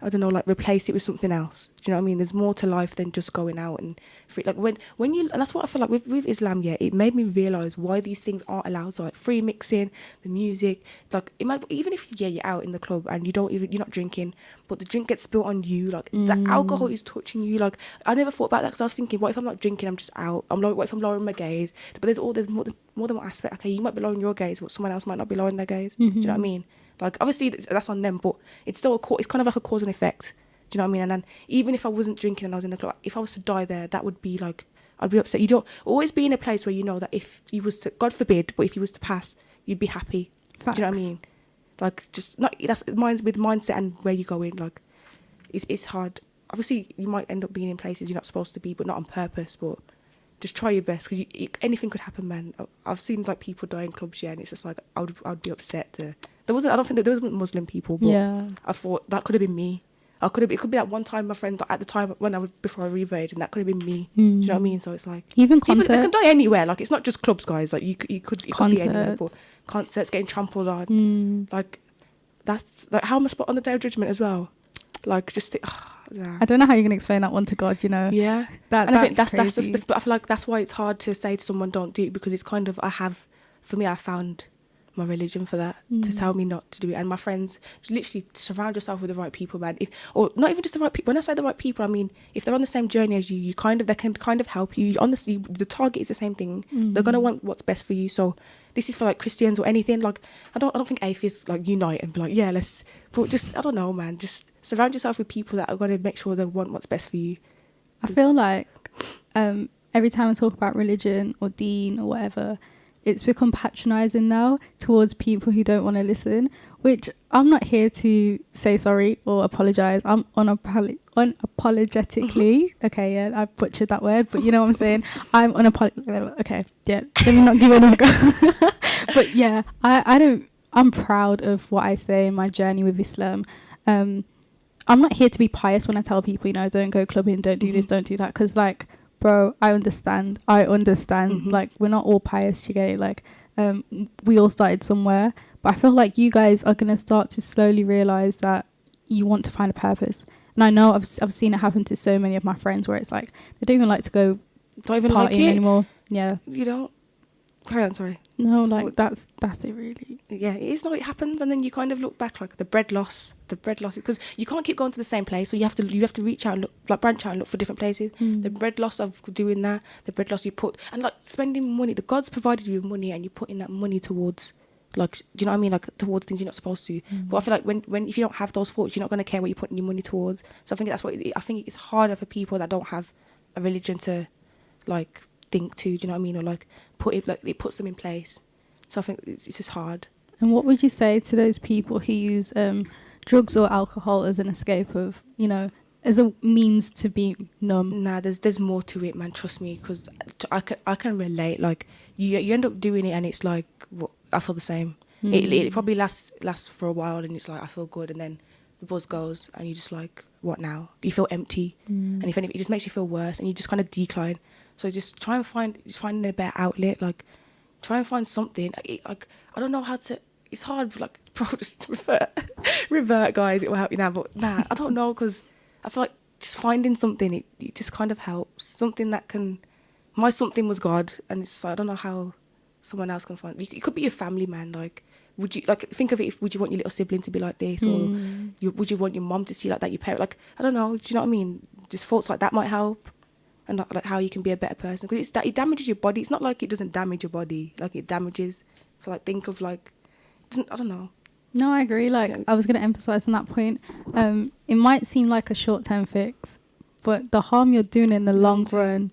I don't know, replace it with something else. Do you know what I mean? There's more to life than just going out and free. Like when you, and that's what I feel like with Islam. Yeah, it made me realise why these things aren't allowed. So like free mixing, the music, it might, even if you're out in the club and you're not drinking, but the drink gets spilled on you. The alcohol is touching you. I never thought about that because I was thinking, what if I'm not drinking? I'm just out. What if I'm lowering my gaze? But there's more than one aspect. Okay, you might be lowering your gaze, but someone else might not be lowering their gaze. Do you know what I mean? Obviously that's on them, but it's still it's kind of like a cause and effect. Do you know what I mean? And then even if I wasn't drinking and I was in the club, if I was to die there, that would be I'd be upset. You don't always be in a place where you know that if you was to, God forbid, but if you was to pass, you'd be happy. Facts. Do you know what I mean? Like, just not, that's mine's with mindset and where you're going. Like, it's hard. Obviously, you might end up being in places you're not supposed to be, but not on purpose. But just try your best, because anything could happen, man. I've seen like people die in clubs, yeah, and it's just like I'd be upset to. I don't think that there wasn't Muslim people, but Yeah. I thought that could have been me. It could be that one time my friend at the time when before I remarried, and that could have been me. Do you know what I mean? So it's like Even people, concerts. they can die anywhere. Like, it's not just clubs, guys. Like, it could be anywhere. But Concerts. concerts, getting trampled on, like, that's like, how am I spot on the Day of Judgment as well? Like, just nah. I don't know how you're gonna explain that one to God. You know. Yeah, That and I think that's that's crazy. just. But I feel like that's why it's hard to say to someone don't do it, because it's kind of for me, I found my religion for that, to tell me not to do it. And my friends, just literally surround yourself with the right people, man. Or not even just the right people. When I say the right people, I mean if they're on the same journey as you, they can kind of help you. Honestly, the target is the same thing. They're gonna want what's best for you. So this is for like Christians or anything. Like, I don't think atheists like unite and be like, yeah, let's. But just, I don't know, man. Just surround yourself with people that are gonna make sure they want what's best for you. I feel like every time I talk about religion or deen or whatever, it's become patronizing now towards people who don't want to listen, which I'm not here to say sorry or apologize. I'm unapologetically, okay, yeah, I butchered that word, but you know what I'm saying? I'm okay, yeah, let me not give it a go. But yeah, I'm proud of what I say in my journey with Islam. I'm not here to be pious when I tell people, you know, don't go clubbing, don't do this, don't do that, because like, bro, I understand. Like, we're not all pious, you get it? Like, we all started somewhere, but I feel like you guys are gonna start to slowly realize that you want to find a purpose. And I know I've seen it happen to so many of my friends where it's like they don't even like to go Don't even partying like it anymore. Yeah. You don't. Carry on, sorry. No, like that's it really. Yeah, it is. No, it happens, and then you kind of look back, like the bread loss, because you can't keep going to the same place, so you have to reach out and look, like branch out and look for different places. The bread loss of doing that, the bread loss you put, and like spending money. The God's provided you with money, and you're putting that money towards, like, do you know what I mean? Like, towards things you're not supposed to. But I feel like when if you don't have those thoughts, you're not going to care what you're putting your money towards. So I think that's what I think it's harder for people that don't have a religion to, like, think to. Do you know what I mean? Or like put it, like, it puts them in place. So I think it's just hard. And what would you say to those people who use drugs or alcohol as an escape of, you know, as a means to be numb? Nah, there's more to it, man. Trust me, because I can relate. Like, you end up doing it, and it's like, I feel the same. It probably lasts for a while, and it's like I feel good, and then the buzz goes, and you just like, what now? You feel empty, and if anything, it just makes you feel worse, and you just kind of decline. So just try and find a better outlet. Like, try and find something. Like, I don't know how to. It's hard, but like, bro, just revert, guys. It will help you now. But nah, I don't know, because I feel like just finding something, it just kind of helps. Something that can. My something was God, and it's, I don't know how someone else can find. It could be your family, man. Like, would you, like, think of it? Would you want your little sibling to be like this, or would you want your mom to see like that? Your parent, like, I don't know. Do you know what I mean? Just thoughts like that might help. And like how you can be a better person, because it damages your body. It's not like it doesn't damage your body, like it damages. So like, think of like, I don't know. No, I agree. Like, Yeah. I was going to emphasize on that point. It might seem like a short-term fix, but the harm you're doing in the long run,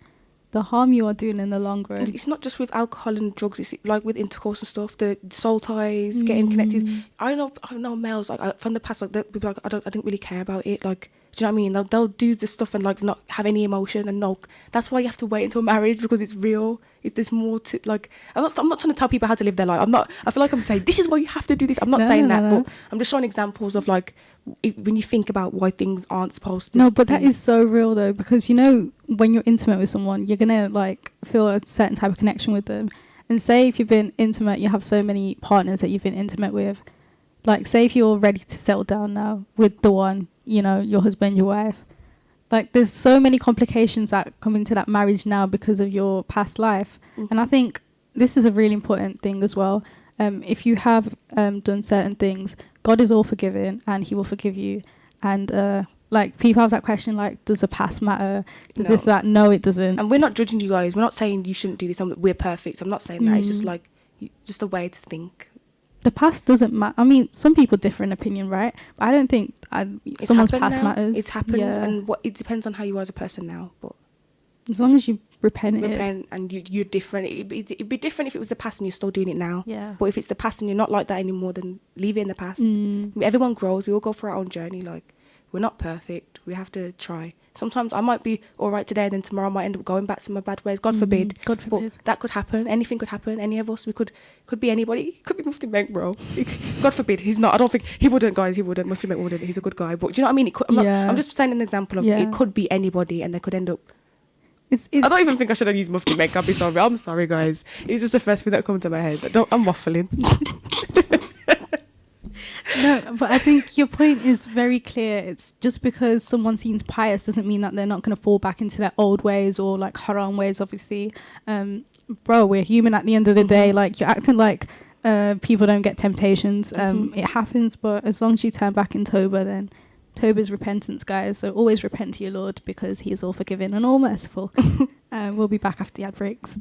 And it's not just with alcohol and drugs. It's like with intercourse and stuff. The soul ties, getting connected. I know males like from the past, like they'll be like, I didn't really care about it. Like, do you know what I mean? They'll do this stuff and like not have any emotion, and no. That's why you have to wait until marriage, because it's real. There's more to, like. I'm not trying to tell people how to live their life. I feel like I'm saying this is why you have to do this. I'm not saying that, but I'm just showing examples of like when you think about why things aren't supposed to. No, but that is so real though, because you know, when you're intimate with someone, you're gonna like feel a certain type of connection with them. And say if you've been intimate, you have so many partners that you've been intimate with. Like, say if you're ready to settle down now with the one, you know, your husband, your wife. Like, there's so many complications that come into that marriage now because of your past life. And I think this is a really important thing as well. If you have done certain things, God is all forgiving and he will forgive you. And like, people have that question, like, does the past matter? Does this, that? No, it doesn't. And we're not judging you guys. We're not saying you shouldn't do this. We're perfect. I'm not saying that. It's just like, just a way to think. The past doesn't matter. I mean, some people differ in opinion, right? But I don't think someone's past now. matters. It's happened, Yeah. and it depends on how you are as a person now. But as long as you repent. and you're different. It'd be different if it was the past and you're still doing it now. Yeah. But if it's the past and you're not like that anymore, then leave it in the past. Mm. Everyone grows. We all go through our own journey. Like, we're not perfect. We have to try. Sometimes I might be all right today, and then tomorrow I might end up going back to my bad ways. God forbid. God forbid. But that could happen. Anything could happen. Any of us. Could be anybody. Could be Mufti Menk, bro. God forbid. He's not. I don't think he wouldn't, guys. He wouldn't. Mufti Menk wouldn't. He's a good guy. But do you know what I mean? I'm just saying an example of it could be anybody, and they could end up. I don't even think I should have used Mufti Menk. I'll be sorry. I'm sorry, guys. It was just the first thing that came to my head. I'm waffling. No, but I think your point is very clear. It's just because someone seems pious doesn't mean that they're not going to fall back into their old ways or like haram ways, obviously. Bro, we're human at the end of the day. Like, you're acting like people don't get temptations. It happens, but as long as you turn back in Toba, then Toba is repentance, guys. So always repent to your Lord, because he is all forgiving and all merciful. We'll be back after the ad breaks.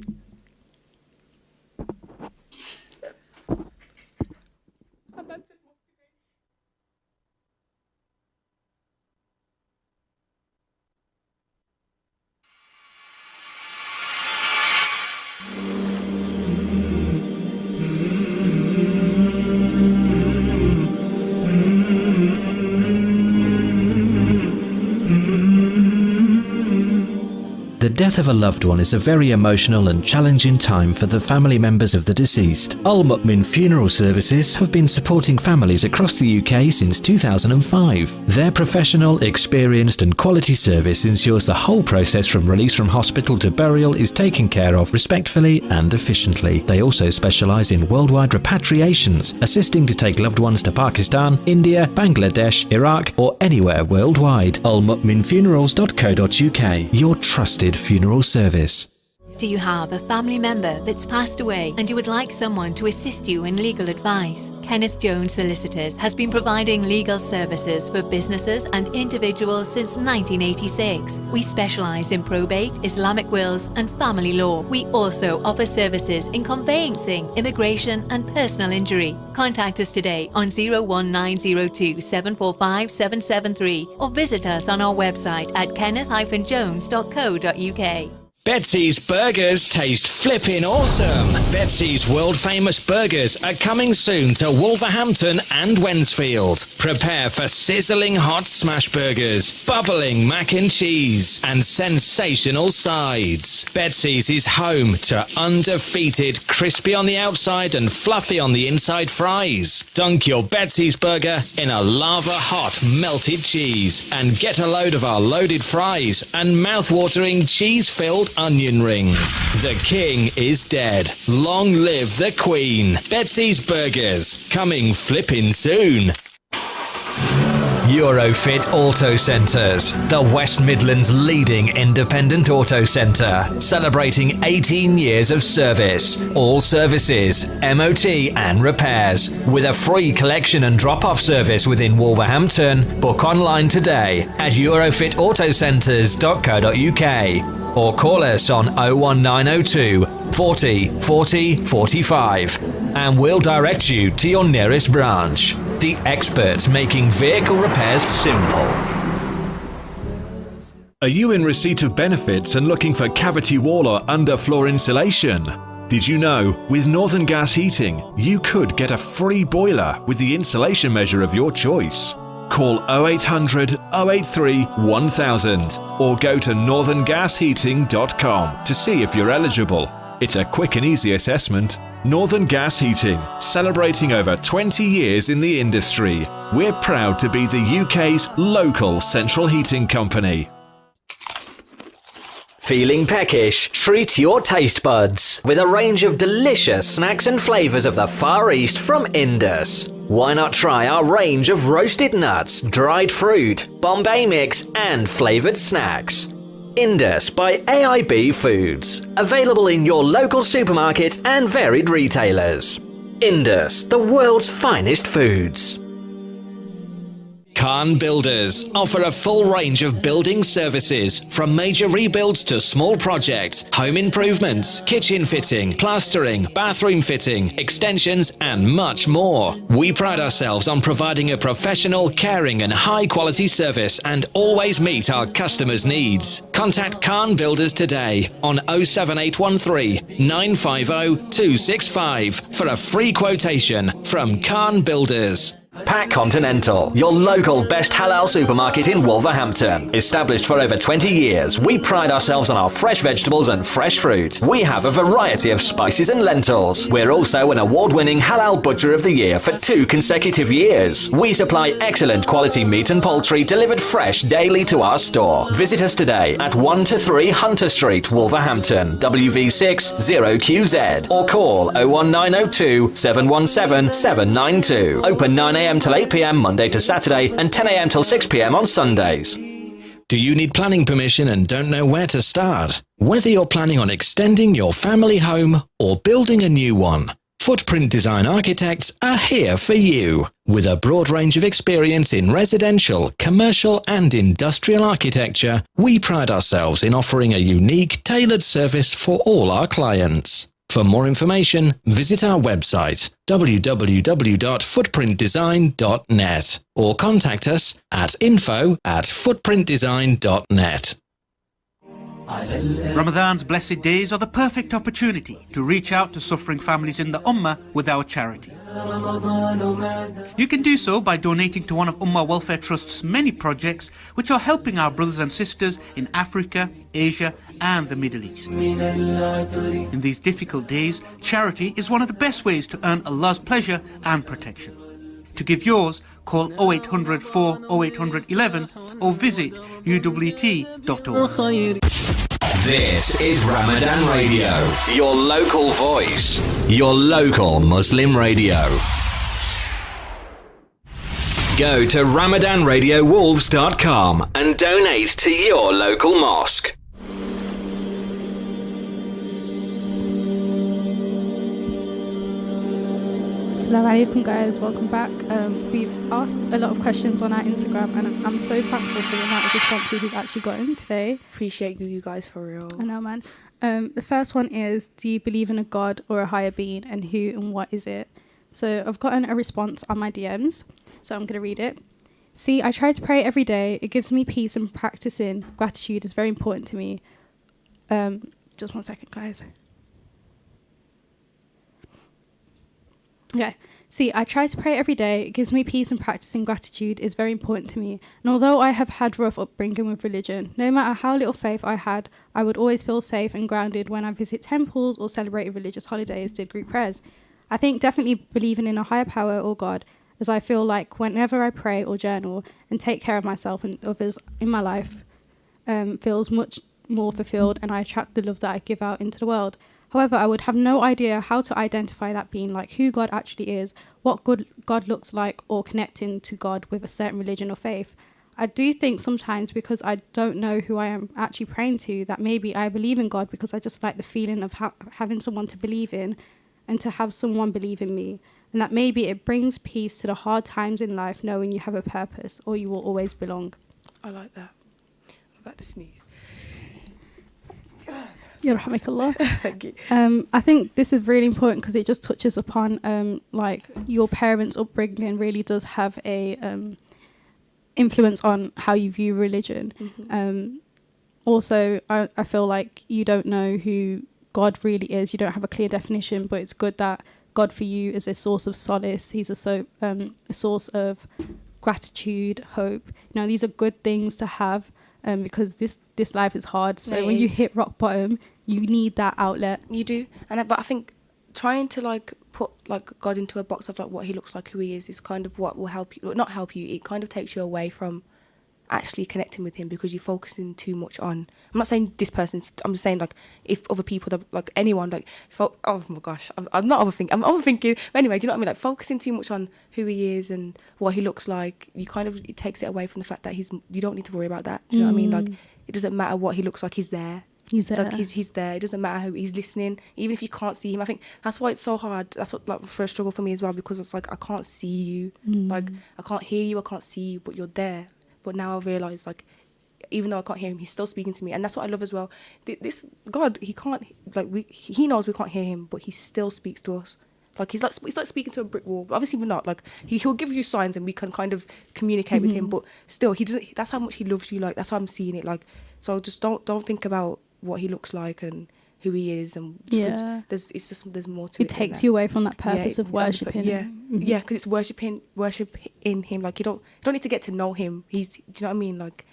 The death of a loved one is a very emotional and challenging time for the family members of the deceased. Al Mu'min Funeral Services have been supporting families across the UK since 2005. Their professional, experienced and quality service ensures the whole process from release from hospital to burial is taken care of respectfully and efficiently. They also specialise in worldwide repatriations, assisting to take loved ones to Pakistan, India, Bangladesh, Iraq or anywhere worldwide. almu'minfunerals.co.uk, your trusted funeral service. Do you have a family member that's passed away and you would like someone to assist you in legal advice? Kenneth Jones Solicitors has been providing legal services for businesses and individuals since 1986. We specialise in probate, Islamic wills and family law. We also offer services in conveyancing, immigration and personal injury. Contact us today on 01902 745 773 or visit us on our website at kenneth-jones.co.uk. Betsy's Burgers taste flippin' awesome. Betsy's world famous burgers are coming soon to Wolverhampton and Wednesfield. Prepare for sizzling hot smash burgers, bubbling mac and cheese, and sensational sides. Betsy's is home to undefeated crispy on the outside and fluffy on the inside fries. Dunk your Betsy's burger in a lava hot melted cheese and get a load of our loaded fries and mouth-watering cheese-filled onion rings. The king is dead. Long live the queen. Betsy's Burgers, coming flippin' soon. Eurofit Auto Centres, the West Midlands' leading independent auto centre, celebrating 18 years of service. All services, MOT and repairs, with a free collection and drop-off service within Wolverhampton. Book online today at eurofitautocentres.co.uk or call us on 01902 40 40 45 and we'll direct you to your nearest branch. The experts making vehicle repairs simple. Are you in receipt of benefits and looking for cavity wall or underfloor insulation? Did you know, with Northern Gas Heating, you could get a free boiler with the insulation measure of your choice? Call 0800 083 1000 or go to northerngasheating.com to see if you're eligible. It's a quick and easy assessment. Northern Gas Heating, celebrating over 20 years in the industry. We're proud to be the UK's local central heating company. Feeling peckish? Treat your taste buds with a range of delicious snacks and flavours of the Far East from Indus. Why not try our range of roasted nuts, dried fruit, Bombay mix and flavoured snacks? Indus by AIB Foods. Available in your local supermarkets and varied retailers. Indus, the world's finest foods. Khan Builders offer a full range of building services, from major rebuilds to small projects, home improvements, kitchen fitting, plastering, bathroom fitting, extensions, and much more. We pride ourselves on providing a professional, caring, and high-quality service and always meet our customers' needs. Contact Khan Builders today on 07813 950 265 for a free quotation from Khan Builders. Pack Continental, your local best halal supermarket in Wolverhampton. Established for over 20 years, we pride ourselves on our fresh vegetables and fresh fruit. We have a variety of spices and lentils. We're also an award-winning Halal Butcher of the Year for 2 consecutive years. We supply excellent quality meat and poultry delivered fresh daily to our store. Visit us today at 1 to 3 Hunter Street, Wolverhampton, WV6 0QZ, or call 01902 717 792. Open 9am till 8pm Monday to Saturday and 10am till 6pm on Sundays. Do you need planning permission and don't know where to start? Whether you're planning on extending your family home or building a new one, Footprint Design Architects are here for you. With a broad range of experience in residential, commercial and industrial architecture, we pride ourselves in offering a unique, tailored service for all our clients. For more information, visit our website www.footprintdesign.net or contact us at info@footprintdesign.net. Ramadan's blessed days are the perfect opportunity to reach out to suffering families in the Ummah with our charity. You can do so by donating to one of Ummah Welfare Trust's many projects which are helping our brothers and sisters in Africa, Asia and the Middle East. In these difficult days, charity is one of the best ways to earn Allah's pleasure and protection. To give yours, call 0800 4 0800 11 or visit uwt.org. This is Ramadan Radio, your local voice, your local Muslim radio. Go to RamadanRadioWolves.com and donate to your local mosque. Assalamu alaikum guys, welcome back. We've asked a lot of questions on our Instagram and I'm so thankful for the amount of responses we've actually gotten today. Appreciate you guys for real. I know, man. The first one is, do you believe in a God or a higher being, and who and what is it? So I've gotten a response on my DMs, so I'm going to read it. See, I try to pray every day. It gives me peace, and practicing gratitude is very important to me. Just 1 second, guys. Okay. See, I try to pray every day. It gives me peace, and practicing gratitude is very important to me. And although I have had rough upbringing with religion, no matter how little faith I had, I would always feel safe and grounded when I visit temples or celebrated religious holidays, did group prayers. I think definitely believing in a higher power or God, as I feel like whenever I pray or journal and take care of myself and others in my life, feels much more fulfilled, and I attract the love that I give out into the world. However, I would have no idea how to identify that being, like who God actually is, what good God looks like, or connecting to God with a certain religion or faith. I do think sometimes, because I don't know who I am actually praying to, that maybe I believe in God because I just like the feeling of having someone to believe in and to have someone believe in me. And that maybe it brings peace to the hard times in life, knowing you have a purpose or you will always belong. I like that. I'm about to sneeze. Yarhamakallah. Thank you. I think this is really important because it just touches upon like your parents' upbringing really does have a influence on how you view religion. Mm-hmm. Also, I feel like you don't know who God really is. You don't have a clear definition, but it's good that God for you is a source of solace. He's a source of gratitude, hope. You know, these are good things to have. Because this life is hard, so when you hit rock bottom, you need that outlet. You do, but I think trying to like put like God into a box of like what he looks like, who he is kind of what will help you, not help you. It kind of takes you away from actually connecting with him because you're focusing too much on. I'm not saying this person's. I'm just saying like if other people, like anyone, like oh my gosh, I'm not overthinking. I'm overthinking. But anyway, do you know what I mean? Like focusing too much on who he is and what he looks like, it takes it away from the fact that you don't need to worry about that. Do you know what I mean? Like it doesn't matter what he looks like. He's there. He's there. Like he's there. It doesn't matter who he's listening, even if you can't see him. I think that's why it's so hard. That's what like first struggle for me as well, because it's like I can't see you, like I can't hear you, I can't see you, but you're there. But now I realise, like, even though I can't hear him, he's still speaking to me, and that's what I love as well. This God, he can't, like, he knows we can't hear him, but he still speaks to us. Like he's like speaking to a brick wall. But obviously we're not. Like he'll give you signs and we can kind of communicate with him. But still, he doesn't. That's how much he loves you. Like that's how I'm seeing it. Like so, just don't think about what he looks like and who he is. And there's more to it. It takes you away from that purpose of worshiping. Yeah, because it's worshiping in him. Like you don't need to get to know him. Do you know what I mean? Like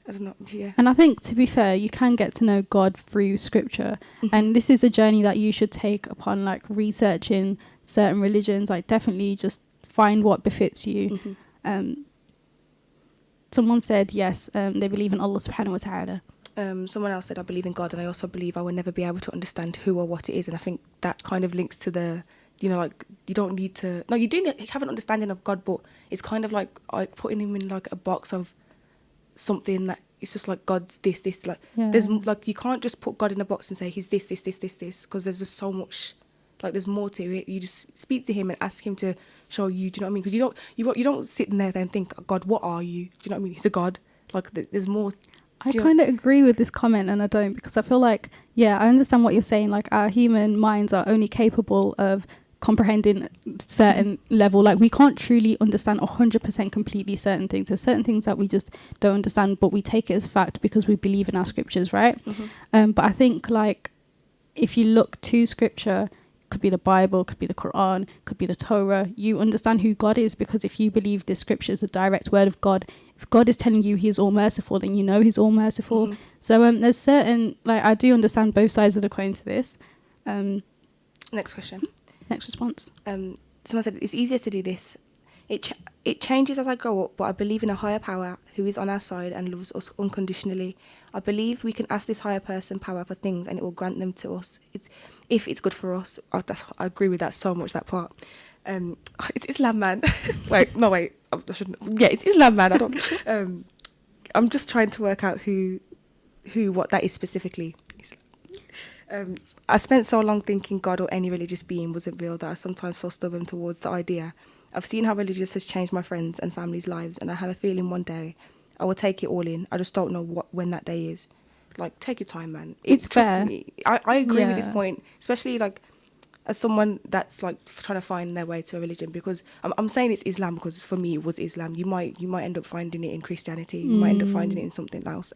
I don't know. Yeah. And I think, to be fair, you can get to know God through scripture. And this is a journey that you should take upon, like, researching certain religions. Like, definitely just find what befits you. Someone said, yes, they believe in Allah subhanahu wa ta'ala. Someone else said, I believe in God, and I also believe I will never be able to understand who or what it is. And I think that kind of links to the, you know, like, you don't need to... No, you do have an understanding of God, but it's kind of like putting him in, like, a box of something that it's just like God's this like there's like you can't just put God in a box and say he's this because there's just so much, like there's more to it. You just speak to him and ask him to show you. Do you know what I mean? Because you don't sit in there and think, God, what are you? Do you know what I mean? He's a God. Like there's more. I kind of agree with this comment, and I don't, because I feel like, yeah, I understand what you're saying. Like our human minds are only capable of comprehending certain level. Like we can't truly understand 100% completely certain things. There's certain things that we just don't understand, but we take it as fact because we believe in our scriptures, right? But I think, like, if you look to scripture, could be the Bible, could be the Quran, could be the Torah, you understand who God is, because if you believe this scripture is a direct word of God, if God is telling you he is all merciful, then you know he's all merciful. So there's certain, like, I do understand both sides of the coin to this. Next question. Next response. Someone said, it's easier to do this. It changes as I grow up, but I believe in a higher power who is on our side and loves us unconditionally. I believe we can ask this higher person power for things and it will grant them to us. If it's good for us. I agree with that so much, that part. It's Islam, man. wait. I shouldn't. Yeah, it's Islam, man. I don't. I'm just trying to work out what that is specifically. I spent so long thinking God or any religious being wasn't real that I sometimes feel stubborn towards the idea. I've seen how religious has changed my friends' and family's lives, and I have a feeling one day I will take it all in. I just don't know when that day is. Like, take your time, man. It's fair. I agree with this point, especially, like, as someone that's, like, trying to find their way to a religion, because I'm saying it's Islam because for me it was Islam. You might end up finding it in Christianity. You might end up finding it in something else.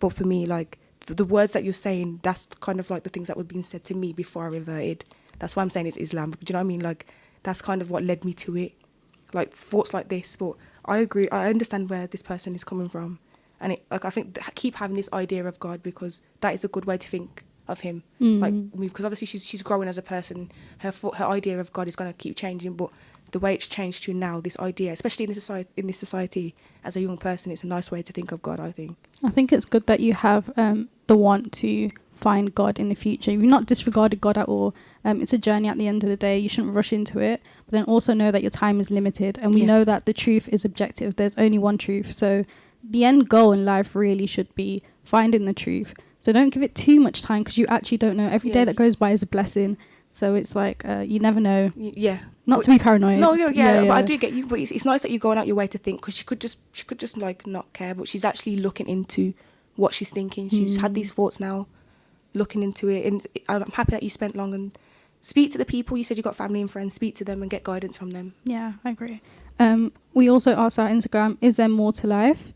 But for me, like, the words that you're saying, that's kind of like the things that were being said to me before I reverted. That's why I'm saying it's Islam. Do you know what I mean? Like, that's kind of what led me to it. Like, thoughts like this. But I agree. I understand where this person is coming from. And I think keep having this idea of God, because that is a good way to think of him. Like, because obviously she's growing as a person. Her idea of God is going to keep changing. But the way it's changed to now, this idea, especially in this society, as a young person, it's a nice way to think of God, I think. I think it's good that you have the want to find God in the future. You've not disregarded God at all. It's a journey at the end of the day. You shouldn't rush into it. But then also know that your time is limited. And we know that the truth is objective. There's only one truth. So the end goal in life really should be finding the truth. So don't give it too much time, because you actually don't know. Every day that goes by is a blessing. So it's like, you never know. Yeah. Not to be paranoid. No, but I do get you. But it's nice that you're going out your way to think, because she could just like not care, but she's actually looking into what she's thinking. She's had these thoughts now, looking into it, and I'm happy that you spent long and speak to the people. You said you got family and friends. Speak to them and get guidance from them. Yeah, I agree. We also asked our Instagram, is there more to life?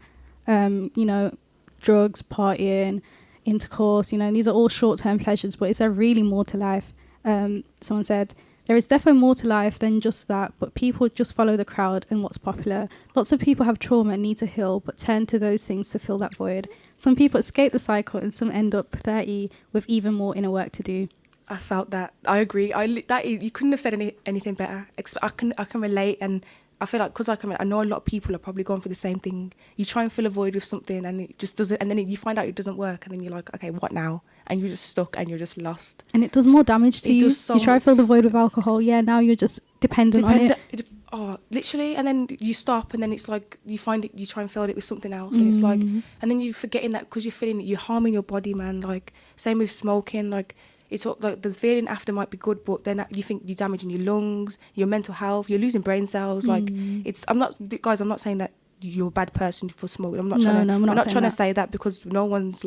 You know, drugs, partying, intercourse, you know, these are all short-term pleasures, but is there really more to life? Someone said, there is definitely more to life than just that, but people just follow the crowd and what's popular. Lots of people have trauma and need to heal, but turn to those things to fill that void. Some people escape the cycle and some end up 30 with even more inner work to do. I felt that. I agree. You couldn't have said anything better. I can relate, and I feel like, because I know a lot of people are probably going for the same thing. You try and fill a void with something and it just doesn't, and then you find out it doesn't work, and then you're like, okay, what now? And you're just stuck and you're just lost. And it does more damage to you. Does so you try to fill the void with alcohol. Yeah, now you're just dependent on it. oh, literally, and then you stop, and then it's like you find it, you try and fill it with something else, and it's like, and then you're forgetting that because you're feeling it, you're harming your body, man. Like same with smoking, like it's like the feeling after might be good, but then you think you're damaging your lungs, your mental health, you're losing brain cells. Like I'm not saying that you're a bad person for smoking. I'm not trying to say that, because no one's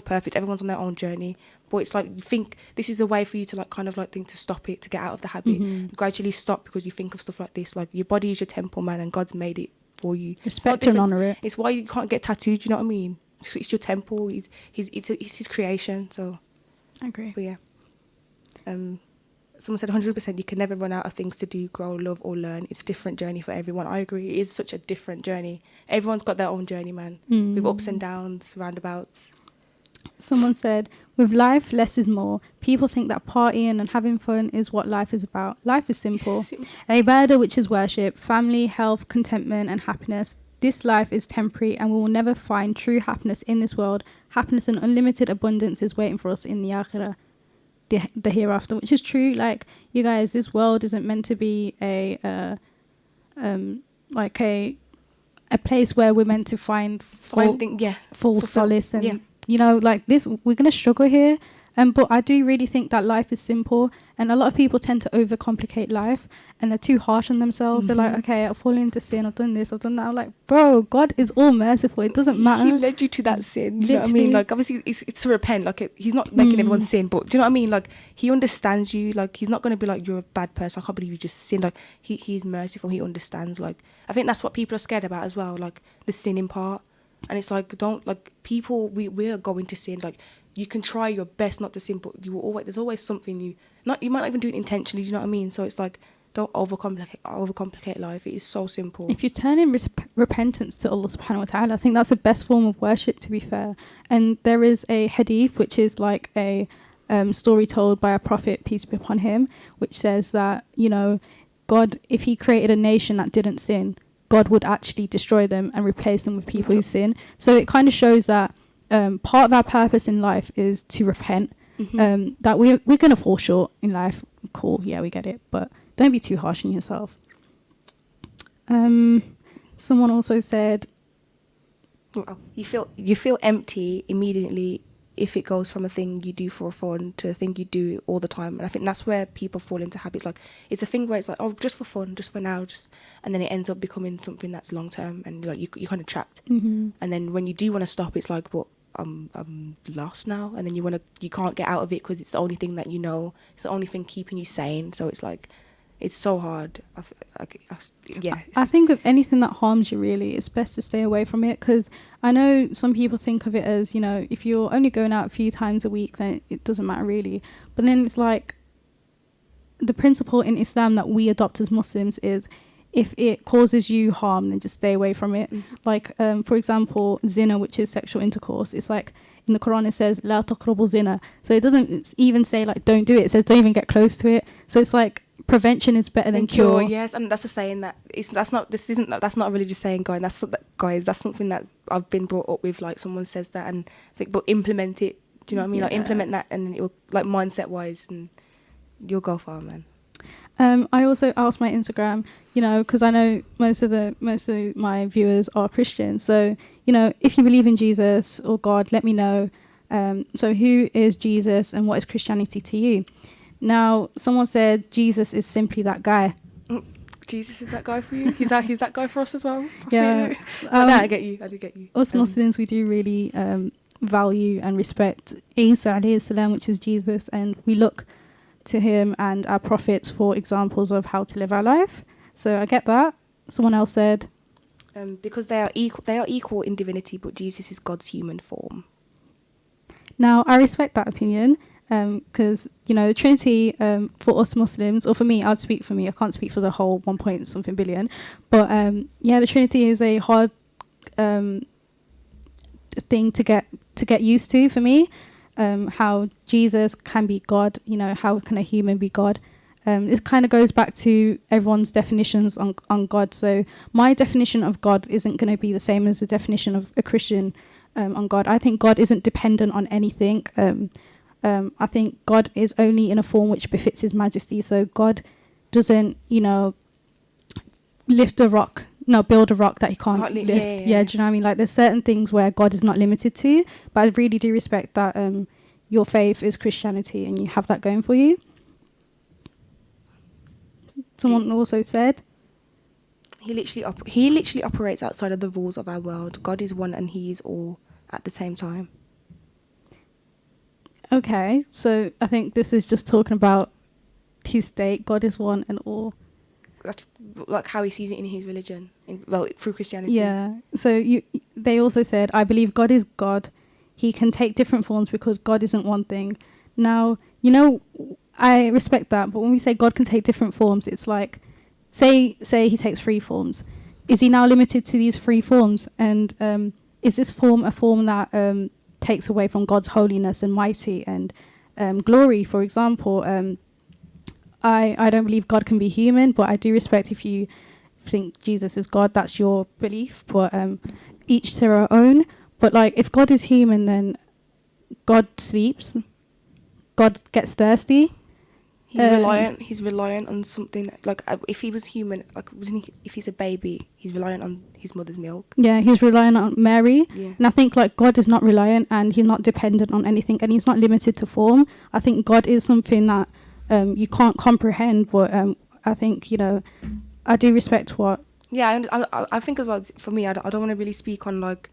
perfect. Everyone's on their own journey. But it's like you think this is a way for you to like kind of like think to stop it, to get out of the habit. You gradually stop because you think of stuff like this. Like your body is your temple, man, and God's made it for you. Respect and honour it. It's why you can't get tattooed. You know what I mean? It's your temple. It's his creation. So I agree. But yeah. Someone said 100%. You can never run out of things to do, grow, love, or learn. It's a different journey for everyone. I agree. It is such a different journey. Everyone's got their own journey, man. With ups and downs, roundabouts. Someone said, with life, less is more. People think that partying and having fun is what life is about. Life is simple. Ibadah, which is worship, family, health, contentment, and happiness. This life is temporary, and we will never find true happiness in this world. Happiness and unlimited abundance is waiting for us in the akhirah, the hereafter, which is true. Like, you guys, this world isn't meant to be a place where we're meant to find full solace and you know, like this, we're going to struggle here. But I do really think that life is simple, and a lot of people tend to overcomplicate life, and they're too harsh on themselves. They're like, okay, I've fallen into sin, I've done this, I've done that. I'm like, bro, God is all merciful. It doesn't matter. He led you to that sin. Do you know what I mean? Like, obviously, it's to repent. Like, he's not making everyone sin, but do you know what I mean? Like, he understands you. Like, he's not going to be like, you're a bad person, I can't believe you just sinned. Like, he's merciful. He understands. Like, I think that's what people are scared about as well. Like, the sinning part. And it's like, people, we are going to sin. Like, you can try your best not to sin, but there's always something you might not even do it intentionally. Do you know what I mean? So it's like, don't overcomplicate life. It is so simple. If you turn in repentance to Allah subhanahu wa ta'ala, I think that's the best form of worship, to be fair. And there is a hadith, which is like a story told by a prophet, peace be upon him, which says that, you know, God, if he created a nation that didn't sin, God would actually destroy them and replace them with people who sin. So it kind of shows that part of our purpose in life is to repent. That we're going to fall short in life. Cool, yeah, we get it. But don't be too harsh on yourself. Someone also said, you feel empty immediately if it goes from a thing you do for fun to a thing you do all the time. And I think that's where people fall into habits. Like, it's a thing where it's like, oh, just for fun, just for now, and then it ends up becoming something that's long term, and like you're kind of trapped. And then when you do want to stop, it's like, well, I'm lost now, and then you can't get out of it because it's the only thing that you know. It's the only thing keeping you sane. So it's like, it's so hard. I think of anything that harms you, really, it's best to stay away from it, because I know some people think of it as, you know, if you're only going out a few times a week, then it doesn't matter really. But then it's like, the principle in Islam that we adopt as Muslims is, if it causes you harm, then just stay away from it. Like, for example, zina, which is sexual intercourse, it's like, in the Quran it says, La taqrabu zina. So it doesn't even say like, don't do it. It says, don't even get close to it. So it's like, prevention is better than cure. Yes, and that's a saying that that's not a religious saying, guys. That's something that I've been brought up with. Like, someone says that, and I think, but implement it. Do you know what I mean? Like, implement that, and it will, like, mindset wise, and you'll go far, man. I also asked my Instagram, you know, because I know most of my viewers are Christians. So, you know, if you believe in Jesus or God, let me know. So who is Jesus and what is Christianity to you? Now, someone said Jesus is simply that guy. Jesus is that guy for you? He's that guy for us as well? Yeah. I get you. I do get you. Us Muslims, we do really value and respect Isa alayhi salam, which is Jesus, and we look to him and our prophets for examples of how to live our life. So I get that. Someone else said, because they are equal in divinity, but Jesus is God's human form. Now, I respect that opinion. Because, you know, the Trinity, for us Muslims, or for me, I'd speak for me, I can't speak for the whole 1 point something billion, but the Trinity is a hard thing to get used to for me. How Jesus can be God, you know, how can a human be God? It kind of goes back to everyone's definitions on God. So my definition of God isn't going to be the same as the definition of a Christian on God. I think God isn't dependent on anything. I think God is only in a form which befits his majesty. So God doesn't, you know, lift a rock. No, build a rock that he can't Can't lift. yeah. Do you know what I mean? Like, there's certain things where God is not limited to, but I really do respect that your faith is Christianity and you have that going for you. Someone also said, He literally operates outside of the rules of our world. God is one and he is all at the same time. okay, so I think this is just talking about his state. God is one and all. That's like how he sees it in his religion, through Christianity. Yeah. So they also said, I believe God is God. He can take different forms because God isn't one thing. Now, I respect that, but when we say God can take different forms, it's like, say he takes 3 forms. Is he now limited to these 3 forms? And is this form a form that takes away from God's holiness and mighty and glory? For example, I don't believe God can be human, but I do respect if you think Jesus is God. That's your belief, but each to their own. But like, if God is human, then God sleeps, God gets thirsty. He's reliant on something. Like, if he was human, like, if he's a baby, he's reliant on his mother's milk. Yeah, he's reliant on Mary. Yeah. And I think like God is not reliant and he's not dependent on anything and he's not limited to form. I think God is something that you can't comprehend, but I think, I do respect what... Yeah, I think as well, for me, I don't want to really speak on, like,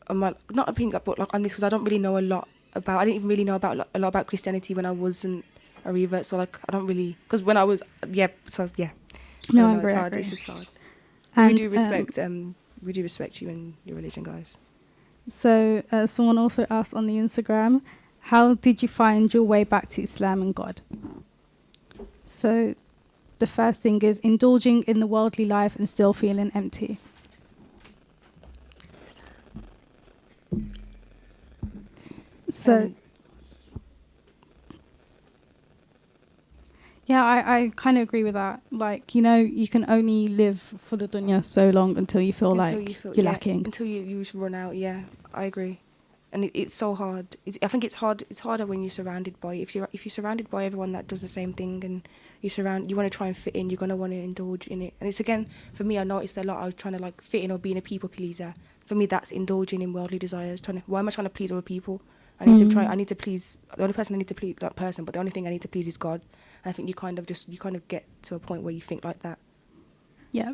on my, not opinion, but like on this, because I don't really know a lot about, I didn't even really know about a lot about Christianity when I wasn't a revert, so like, I don't really, because when I was, No, I agree. It's just hard. And, we do respect you and your religion, guys. So someone also asked on the Instagram, how did you find your way back to Islam and God? So the first thing is indulging in the worldly life and still feeling empty. So yeah, I kind of agree with that. Like, you can only live for the dunya so long until you feel you're lacking. Until you run out, yeah, I agree. And it's so hard. I think it's hard. It's harder when you're surrounded by, if you're surrounded by everyone that does the same thing, and you want to try and fit in. You're gonna want to indulge in it. And it's, again, for me, I noticed a lot. I was trying to like fit in or being a people pleaser. For me, that's indulging in worldly desires. Why am I trying to please other people? I need to please the only person I need to please, that person. But the only thing I need to please is God. And I think you kind of get to a point where you think like that. Yeah,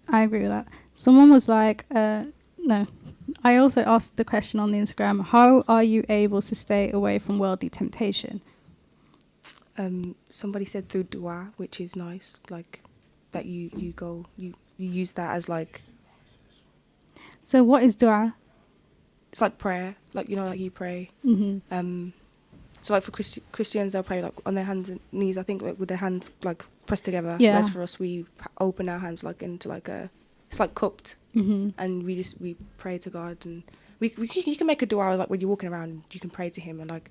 I agree with that. Someone was like, no. I also asked the question on the Instagram, how are you able to stay away from worldly temptation? Somebody said through dua, which is nice, like that you use that as like... So what is dua? It's like prayer, like, like you pray. Mm-hmm. So like for Christians, they'll pray like on their hands and knees, I think, like with their hands like pressed together. Yeah. Whereas for us, we open our hands like into like it's like cupped. Mm-hmm. And we pray to God, and you can make a dua like when you're walking around, you can pray to him, and like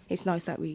it's nice that we